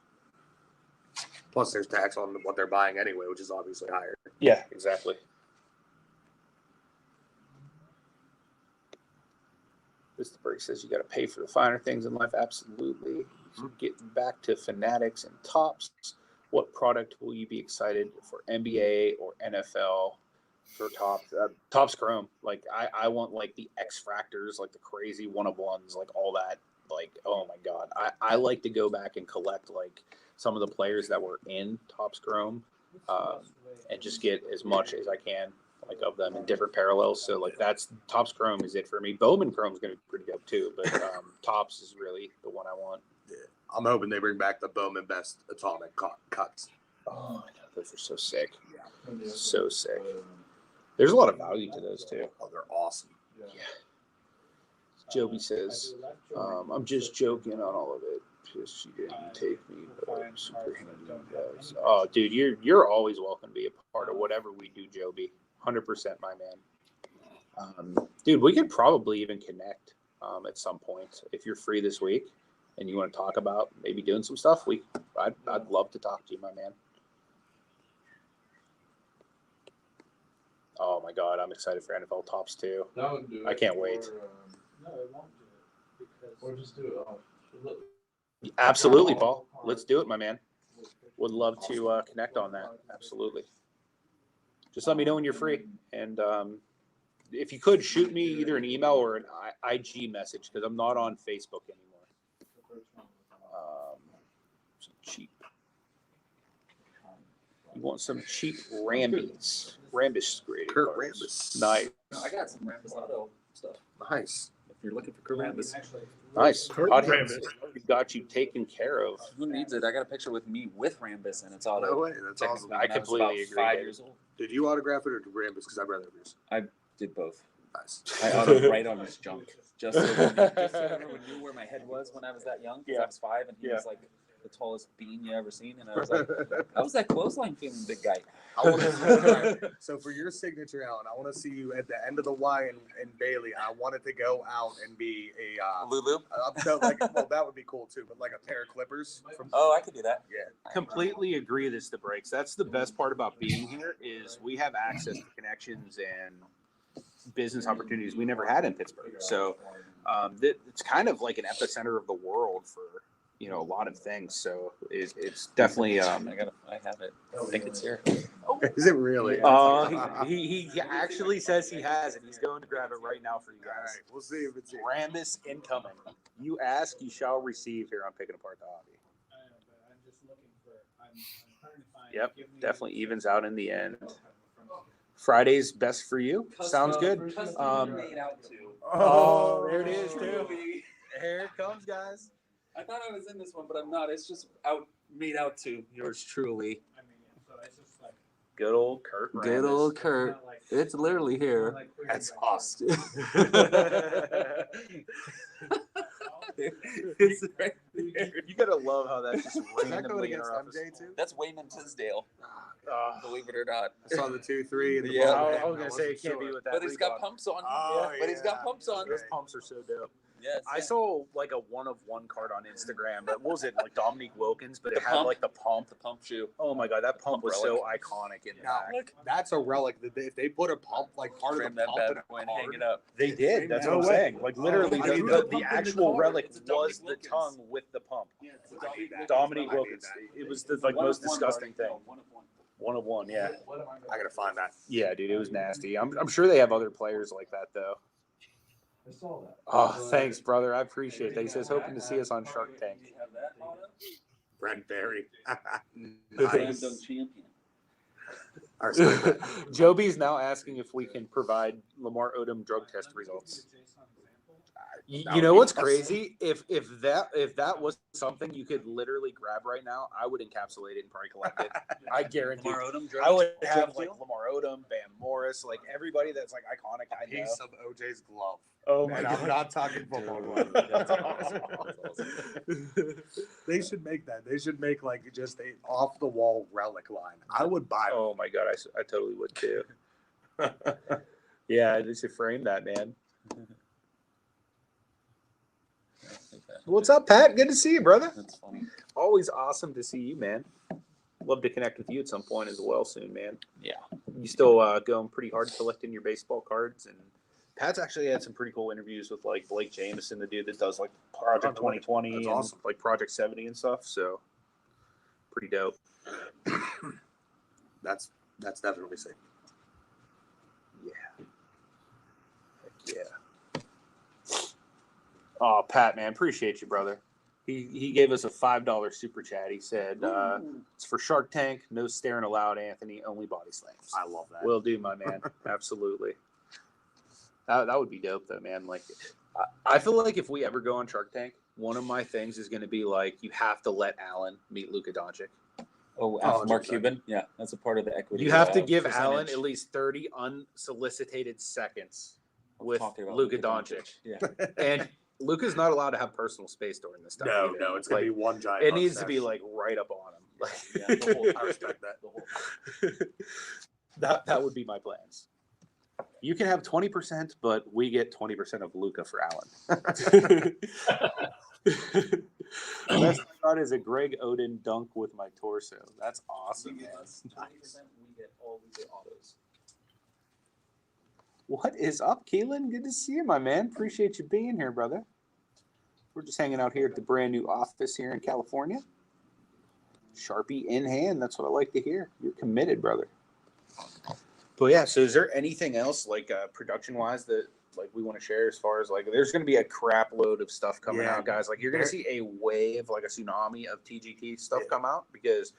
Plus, there's tax on what they're buying anyway, which is obviously higher. Yeah, exactly. Pittsburgh says you got to pay for the finer things in life. Absolutely. So getting back to Fanatics and Tops, what product will you be excited for NBA or NFL for Tops? Tops Chrome. Like I want like the X Fractors, like the crazy 1-of-1s, like all that. Like, oh my God. I like to go back and collect like some of the players that were in Tops Chrome and just get as much as I can like of them in different parallels. So like that's Tops Chrome is it for me. Bowman Chrome is going to be pretty dope too, but Tops is really the one I want. Yeah. I'm hoping they bring back the Bowman Best Atomic cuts. Oh my God, those are so sick. Yeah. So sick. There's a lot of value to those too. Oh, they're awesome. Yeah. Joby says, I'm just joking on all of it. Just she didn't take me, but I'm super handy guys. Oh, dude, you're always welcome to be a part of whatever we do, Joby. 100%, my man. Dude, we could probably even connect at some point if you're free this week and you want to talk about maybe doing some stuff. I'd love to talk to you, my man. Oh my God, I'm excited for NFL Tops too. That would do it. I can't wait. No, it won't do it because. Or just do it off. Absolutely, Paul. Let's do it, my man. Would love to connect on that. Absolutely. Just let me know when you're free. And if you could, shoot me either an email or an IG message because I'm not on Facebook anymore. Some cheap. You want some cheap Rambis. Rambis graded Kurt cards. Rambis. Nice. I got some Rambus Auto stuff. Nice. If you're looking for Kurt Rambus, Nice. Kurt Hot Rambis. hands. We got you taken care of. who needs it? I got a picture with me with Rambus, and it's auto. No way. That's awesome. Technically, I when was completely about agree, 5 dude. years old. Did you autograph it or did Rambus? Because I'd rather have yours. I did both. Nice. I autoed right on his junk, just so everyone knew where my head was when I was that young. 'Cause Yeah. I was 5, and he Yeah. was like the tallest bean you ever seen, and I was like, how was that clothesline feeling, big guy? I want to. So for your signature, Alan, I want to see you at the end of the Y in Bailey. I want it to go out and be a Lulu? no, like, well, that would be cool too, but like a pair of clippers. From, Oh, I could do that. yeah. Completely agree. This the breaks. That's the best part about being here is we have access to connections and business opportunities we never had in Pittsburgh. So it's kind of like an epicenter of the world for a lot of things. So it's definitely. I have it. I think it's here. Is it really? He actually says he has it. He's going to grab it right now for you All guys. right, we'll see if it's here. Rambus incoming. You ask, you shall receive here on Picking Apart the Hobby. I know, but I'm just looking for. I'm trying to find. Yep, give me- definitely evens out in the end. Friday's best for you. Sounds good. Made out to. Oh, there it is, too. Here it comes, guys. I thought I was in this one, but I'm not. It's just made out to yours truly. I mean, yeah, so it's just like. Good old Kurt. Good old Kurt. Not like- It's literally here. not like crazy That's like- awesome. It's right there. You gotta love how that's just Is that going randomly in against our office. MJ too? That's Wayman Tisdale, believe it or not. I saw the 2-3 and the Yeah. ball. I was gonna say it can't be with that. But he's got rebound. pumps on. Oh, But he's got yeah. pumps on. Those pumps are so dope. Yes. I saw like a 1-of-1 card on Instagram, but what was it, like Dominique Wilkins, but it The had pump? like the pump. the pump shoe. Oh my god, that pump was so iconic in the Now, back. that's a relic. If they put a pump, like part Frame of the that pump bad in a boy and hang card, it up. They did. That's No what I'm way. saying. Like literally, I the, mean, the, pump the in the actual card. relic It's a was Dominique the Wilkins. tongue with the pump. Yeah, it's I need that. Dominique I need Wilkins. that. It was the like most disgusting thing. 1-of-1, yeah. I gotta find that. Yeah, dude, it was nasty. I'm sure they have other players like that though. I saw that. Oh, thanks, brother. I appreciate that. He says hoping to see us on Shark Tank. Brent Berry. Slam Nice. dunk champion. All right, so Joby's now asking if we can provide Lamar Odom drug test results. You know what's crazy? If that was something you could literally grab right now, I would encapsulate it and probably collect it. I guarantee. Lamar Odom, I would have drug like deal? Lamar Odom, Bam Morris, like everybody that's like iconic. I know. piece of OJ's glove. Oh my And I'm god. not talking football Dude, glove. that's awesome. They should make that. They should make like just a off the wall relic line. I would buy one. Oh my god, I totally would too. Yeah, they should frame that, man. What's up, Pat? Good to see you, brother. That's funny. Always awesome to see you, man. Love to connect with you at some point as well soon, man. Yeah. You still going pretty hard collecting your baseball cards, and Pat's actually had some pretty cool interviews with like Blake Jameson, the dude that does like Project 2020 That's and awesome. like Project 70 and stuff. So pretty dope. That's definitely safe. Yeah. Heck yeah. Oh, Pat, man, appreciate you, brother. He gave us a $5 super chat. He said, it's for Shark Tank. No staring allowed, Anthony. Only body slams. I love that. Will do, my man. Absolutely. That would be dope, though, man. Like, I feel like if we ever go on Shark Tank, one of my things is going to be like, you have to let Alan meet Luka Doncic. Oh, Oh, Mark 100%. Cuban. Yeah, that's a part of the equity. You have to give percentage. Alan at least 30 unsolicited seconds with Talking about Luka Doncic. Yeah. And Luka's not allowed to have personal space during this time. No, either. no, it's gonna like, be one giant. it needs to be mustache. like right up on him. Like, Yeah, the whole- I respect that. The whole- that would be my plans. You can have 20%, but we get 20% of Luka for Allen. Best I got is a Greg Oden dunk with my torso. That's awesome, man. 20%, we get autos. What is up, Keelan? Good to see you, my man. Appreciate you being here, brother. We're just hanging out here at the brand new office here in California. Sharpie in hand. That's what I like to hear. You're committed, brother. But yeah, so is there anything else like production wise that like we want to share as far as like there's going to be a crap load of stuff coming Yeah. out, guys. Like you're going to see a wave, like a tsunami of TGT stuff come out because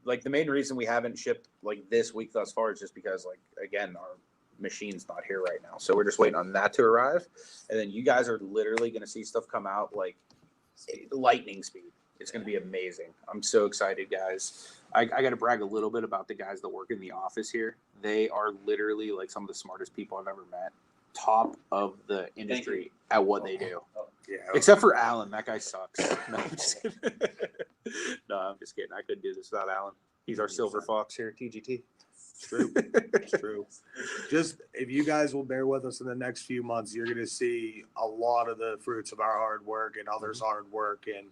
like the main reason we haven't shipped like this week thus far is just because like again our machine's not here right now, so we're just waiting on that to arrive, and then you guys are literally going to see stuff come out like lightning speed. It's going to be amazing. I'm so excited, guys. I got to brag a little bit about the guys that work in the office here. They are literally like some of the smartest people I've ever met. Top of the industry at what they do. Yeah. Except for Alan. That guy sucks. No, I'm just kidding. No, I'm just kidding. I couldn't do this without Alan. He's our silver fox here at TGT. It's true. It's true. Just if you guys will bear with us in the next few months, you're going to see a lot of the fruits of our hard work and others' hard work. And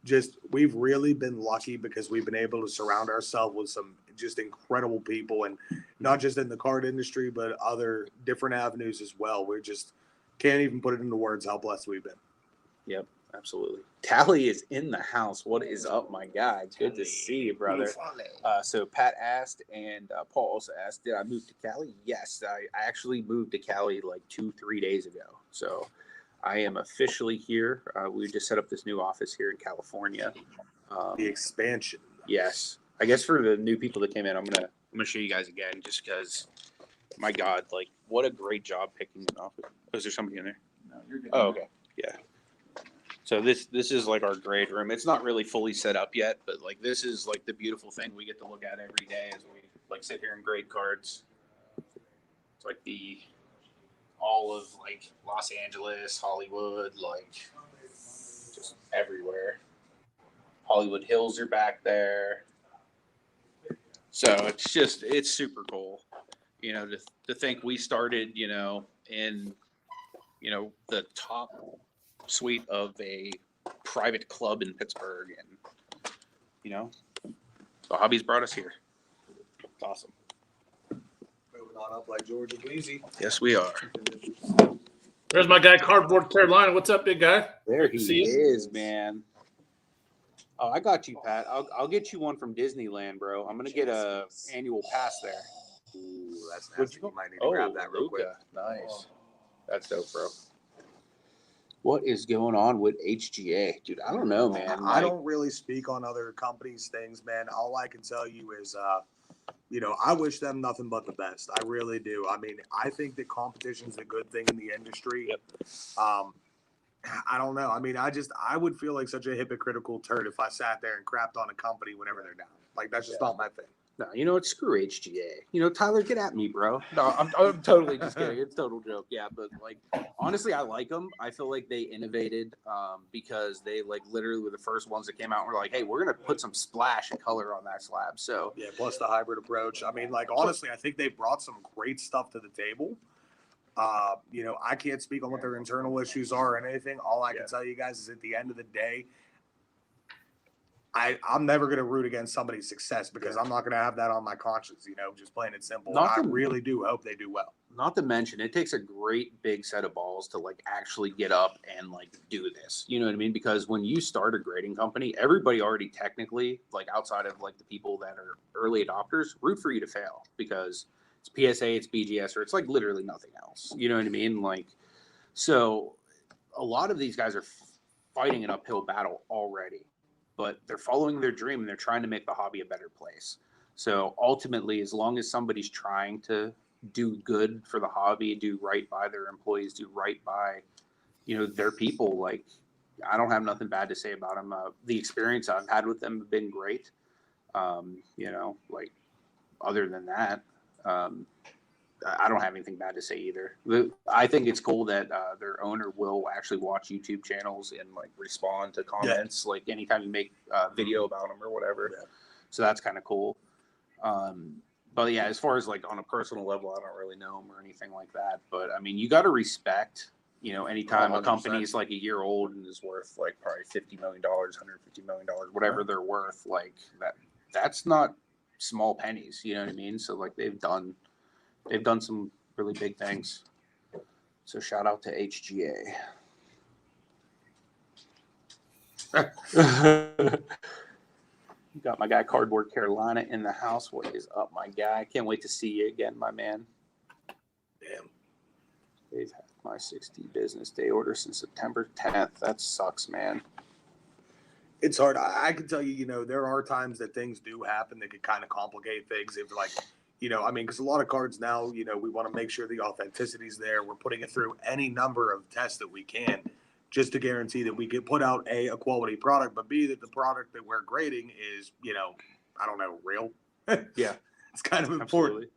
just we've really been lucky because we've been able to surround ourselves with some just incredible people, and not just in the card industry, but other different avenues as well. We just can't even put it into words how blessed we've been. Yep, absolutely. Tally is in the house. What is up, my guy? Good to see you, brother. So Pat asked, and Paul also asked, did I move to Cali? Yes, I actually moved to Cali like 2-3 days ago. So I am officially here. We just set up this new office here in California. The expansion. Yes. I guess for the new people that came in, I'm gonna show you guys again, just because, my God, like what a great job picking an office. Oh, is there somebody in there? No, you're good. Oh, okay. Yeah. So this is like our grade room. It's not really fully set up yet, but like this is like the beautiful thing we get to look at every day as we like sit here and grade cards. It's like all of like Los Angeles, Hollywood, like just everywhere. Hollywood Hills are back there. So it's super cool, you know, to think we started, you know, in, you know, the top suite of a private club in Pittsburgh, and, you know, the hobby's brought us here. It's awesome. Moving on up like George and Weezy. Yes, we are. There's my guy, Cardboard Carolina. What's up, big guy? There he See you. is, man. Oh, I got you, Pat. I'll get you one from Disneyland, bro. I'm gonna get a annual pass there. Ooh, that's Would nasty. you- You might need to grab that real quick. Luca. Nice. That's dope, bro. What is going on with HGA? Dude, I don't know, man. I don't really speak on other companies' things, man. All I can tell you is, you know, I wish them nothing but the best. I really do. I mean, I think that competition's a good thing in the industry. Yep. I don't know. I mean, I would feel like such a hypocritical turd if I sat there and crapped on a company whenever they're down. Like, that's just not my thing. No, you know what? Screw HGA. You know, Tyler, get at me, bro. No, I'm totally just kidding. It's a total joke. Yeah, but like, honestly, I like them. I feel like they innovated because they like literally were the first ones that came out and were like, hey, we're gonna put some splash and color on that slab. So Yeah, plus the hybrid approach. I mean, like, honestly, I think they brought some great stuff to the table. You know, I can't speak on what their internal issues are or anything. All I can tell you guys is at the end of the day, I'm never going to root against somebody's success because I'm not going to have that on my conscience, you know, just plain and simple. I really do hope they do well. not to mention, it takes a great big set of balls to like actually get up and like do this. You know what I mean? Because when you start a grading company, everybody already technically, like outside of like the people that are early adopters, root for you to fail because it's PSA, it's BGS, or it's like literally nothing else. You know what I mean? Like, so a lot of these guys are fighting an uphill battle already, but they're following their dream and they're trying to make the hobby a better place. So ultimately, as long as somebody's trying to do good for the hobby, do right by their employees, do right by, you know, their people, like, I don't have nothing bad to say about them. The experience I've had with them have been great. You know, like, other than that, I don't have anything bad to say either. I think it's cool that their owner will actually watch YouTube channels and like respond to comments, like anytime you make a video about them or whatever. Yeah. So that's kind of cool. But yeah, as far as like on a personal level, I don't really know them or anything like that. But I mean, you got to respect, you know, anytime a company is like a year old and is worth like probably $50 million, $150 million, whatever they're worth, like that's not small pennies. You know what I mean? So like they've done some really big things. So shout out to HGA. Got my guy Cardboard Carolina in the house. What is up, my guy? Can't wait to see you again, my man. Damn. They've had my 60 business day order since September 10th. That sucks, man. It's hard. I can tell you, you know, there are times that things do happen that could kind of complicate things. If like, you know, I mean, because a lot of cards now, you know, we want to make sure the authenticity is there. We're putting it through any number of tests that we can just to guarantee that we can put out a quality product, but B, that the product that we're grading is, you know, I don't know, real. Yeah. It's kind of important. Absolutely.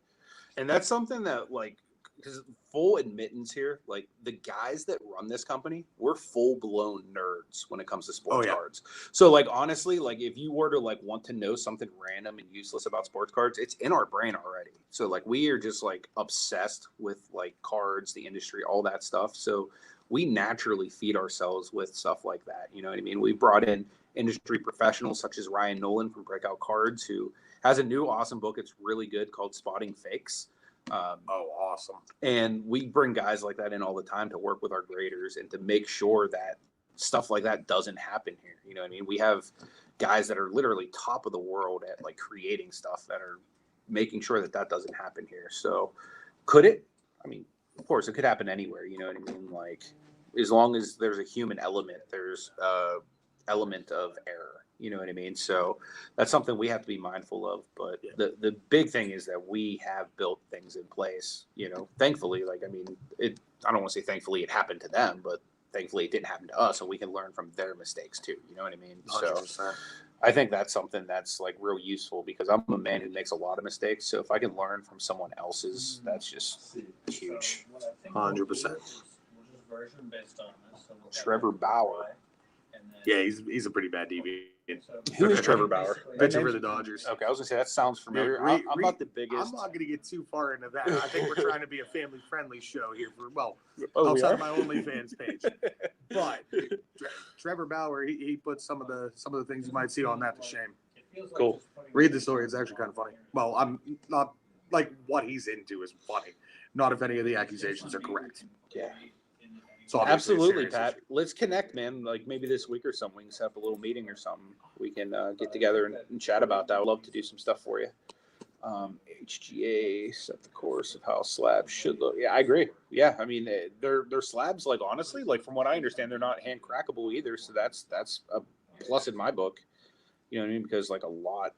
And that's something that like because full admittance here, like the guys that run this company, we're full blown nerds when it comes to sports cards. So like honestly, like if you were to like want to know something random and useless about sports cards, it's in our brain already. So like we are just like obsessed with like cards, the industry, all that stuff. So we naturally feed ourselves with stuff like that. You know what I mean? We brought in industry professionals such as Ryan Nolan from Breakout Cards, who has a new awesome book. It's really good called Spotting Fakes. Awesome. And we bring guys like that in all the time to work with our graders and to make sure that stuff like that doesn't happen here. You know what I mean? We have guys that are literally top of the world at like creating stuff that are making sure that that doesn't happen here. So could it? I mean, of course it could happen anywhere. You know what I mean? Like as long as there's a human element, there's a element of error. You know what I mean? So that's something we have to be mindful of. But the big thing is that we have built things in place, you know, thankfully, like, I mean, I don't want to say thankfully it happened to them, but thankfully it didn't happen to us. And we can learn from their mistakes too. You know what I mean? 100%. So I think that's something that's like real useful because I'm a man who makes a lot of mistakes. So if I can learn from someone else's, that's just huge. 100%. Trevor Bauer. Yeah, he's a pretty bad DB. Who is Trevor Bauer? Pitcher for the Dodgers. Okay, I was gonna say that sounds familiar. Dude, I'm not the biggest. I'm not going to get too far into that. I think we're trying to be a family-friendly show here for, well, Oh, we outside are? of my OnlyFans page. But Trevor Bauer, he puts some of the things you might see on that to shame. Cool. Read the story; it's actually kind of funny. Well, I'm not like what he's into is funny. Not if any of the accusations are correct. Yeah. It's obviously a Absolutely, serious Pat. issue. Let's connect, man. Like maybe this week or something, we can set up a little meeting or something. We can get together and chat about that. I'd love to do some stuff for you. HGA set the course of how slabs should look. Yeah, I agree. Yeah, I mean they're slabs. Like honestly, like from what I understand, they're not hand crackable either. So that's a plus in my book. You know what I mean? Because like a lot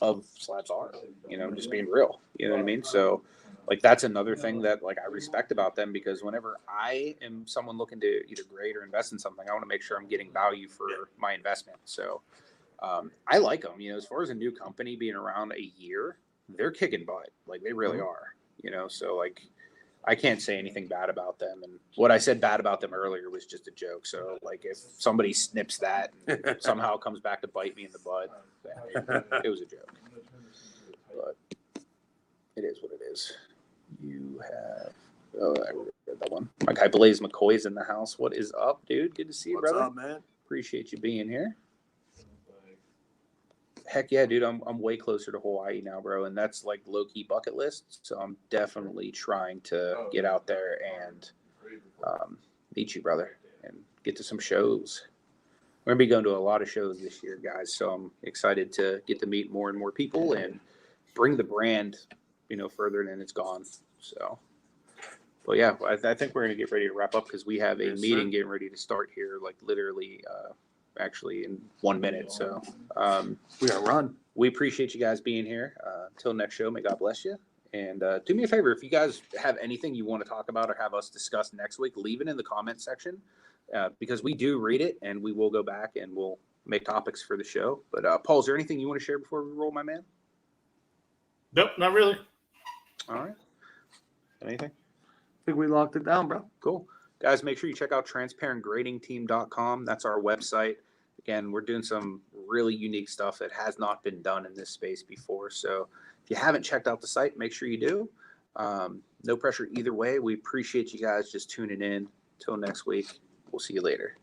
of slabs are. You know, just being real. You know what I mean? So. Like that's another thing that like I respect about them because whenever I am someone looking to either grade or invest in something, I want to make sure I'm getting value for my investment. So I like them. You know, as far as a new company being around a year, they're kicking butt. Like they really are. You know, so like I can't say anything bad about them. And what I said bad about them earlier was just a joke. So like if somebody snips that and somehow it comes back to bite me in the butt, it was a joke. But it is what it is. You have, I read that one. My guy Blaze McCoy's in the house. What is up, dude? Good to see you, What's brother. up, man? Appreciate you being here. Heck yeah, dude. I'm way closer to Hawaii now, bro. And that's like low key bucket list. So I'm definitely trying to get out there and meet you, brother, and get to some shows. We're gonna be going to a lot of shows this year, guys. So I'm excited to get to meet more and more people and bring the brand, you know, further than it's gone. So, but yeah, I think we're going to get ready to wrap up because we have a meeting getting ready to start here, like literally, actually in 1 minute. So, We got to run. we appreciate you guys being here. Till next show, may God bless you. And do me a favor, if you guys have anything you want to talk about or have us discuss next week, leave it in the comment section because we do read it and we will go back and we'll make topics for the show. But Paul, is there anything you want to share before we roll, my man? Nope, not really. All right. Anything? I think we locked it down, bro. Cool. Guys, make sure you check out transparentgradingteam.com. That's our website. Again, we're doing some really unique stuff that has not been done in this space before. So if you haven't checked out the site, make sure you do. No pressure either way. We appreciate you guys just tuning in. Till next week, we'll see you later.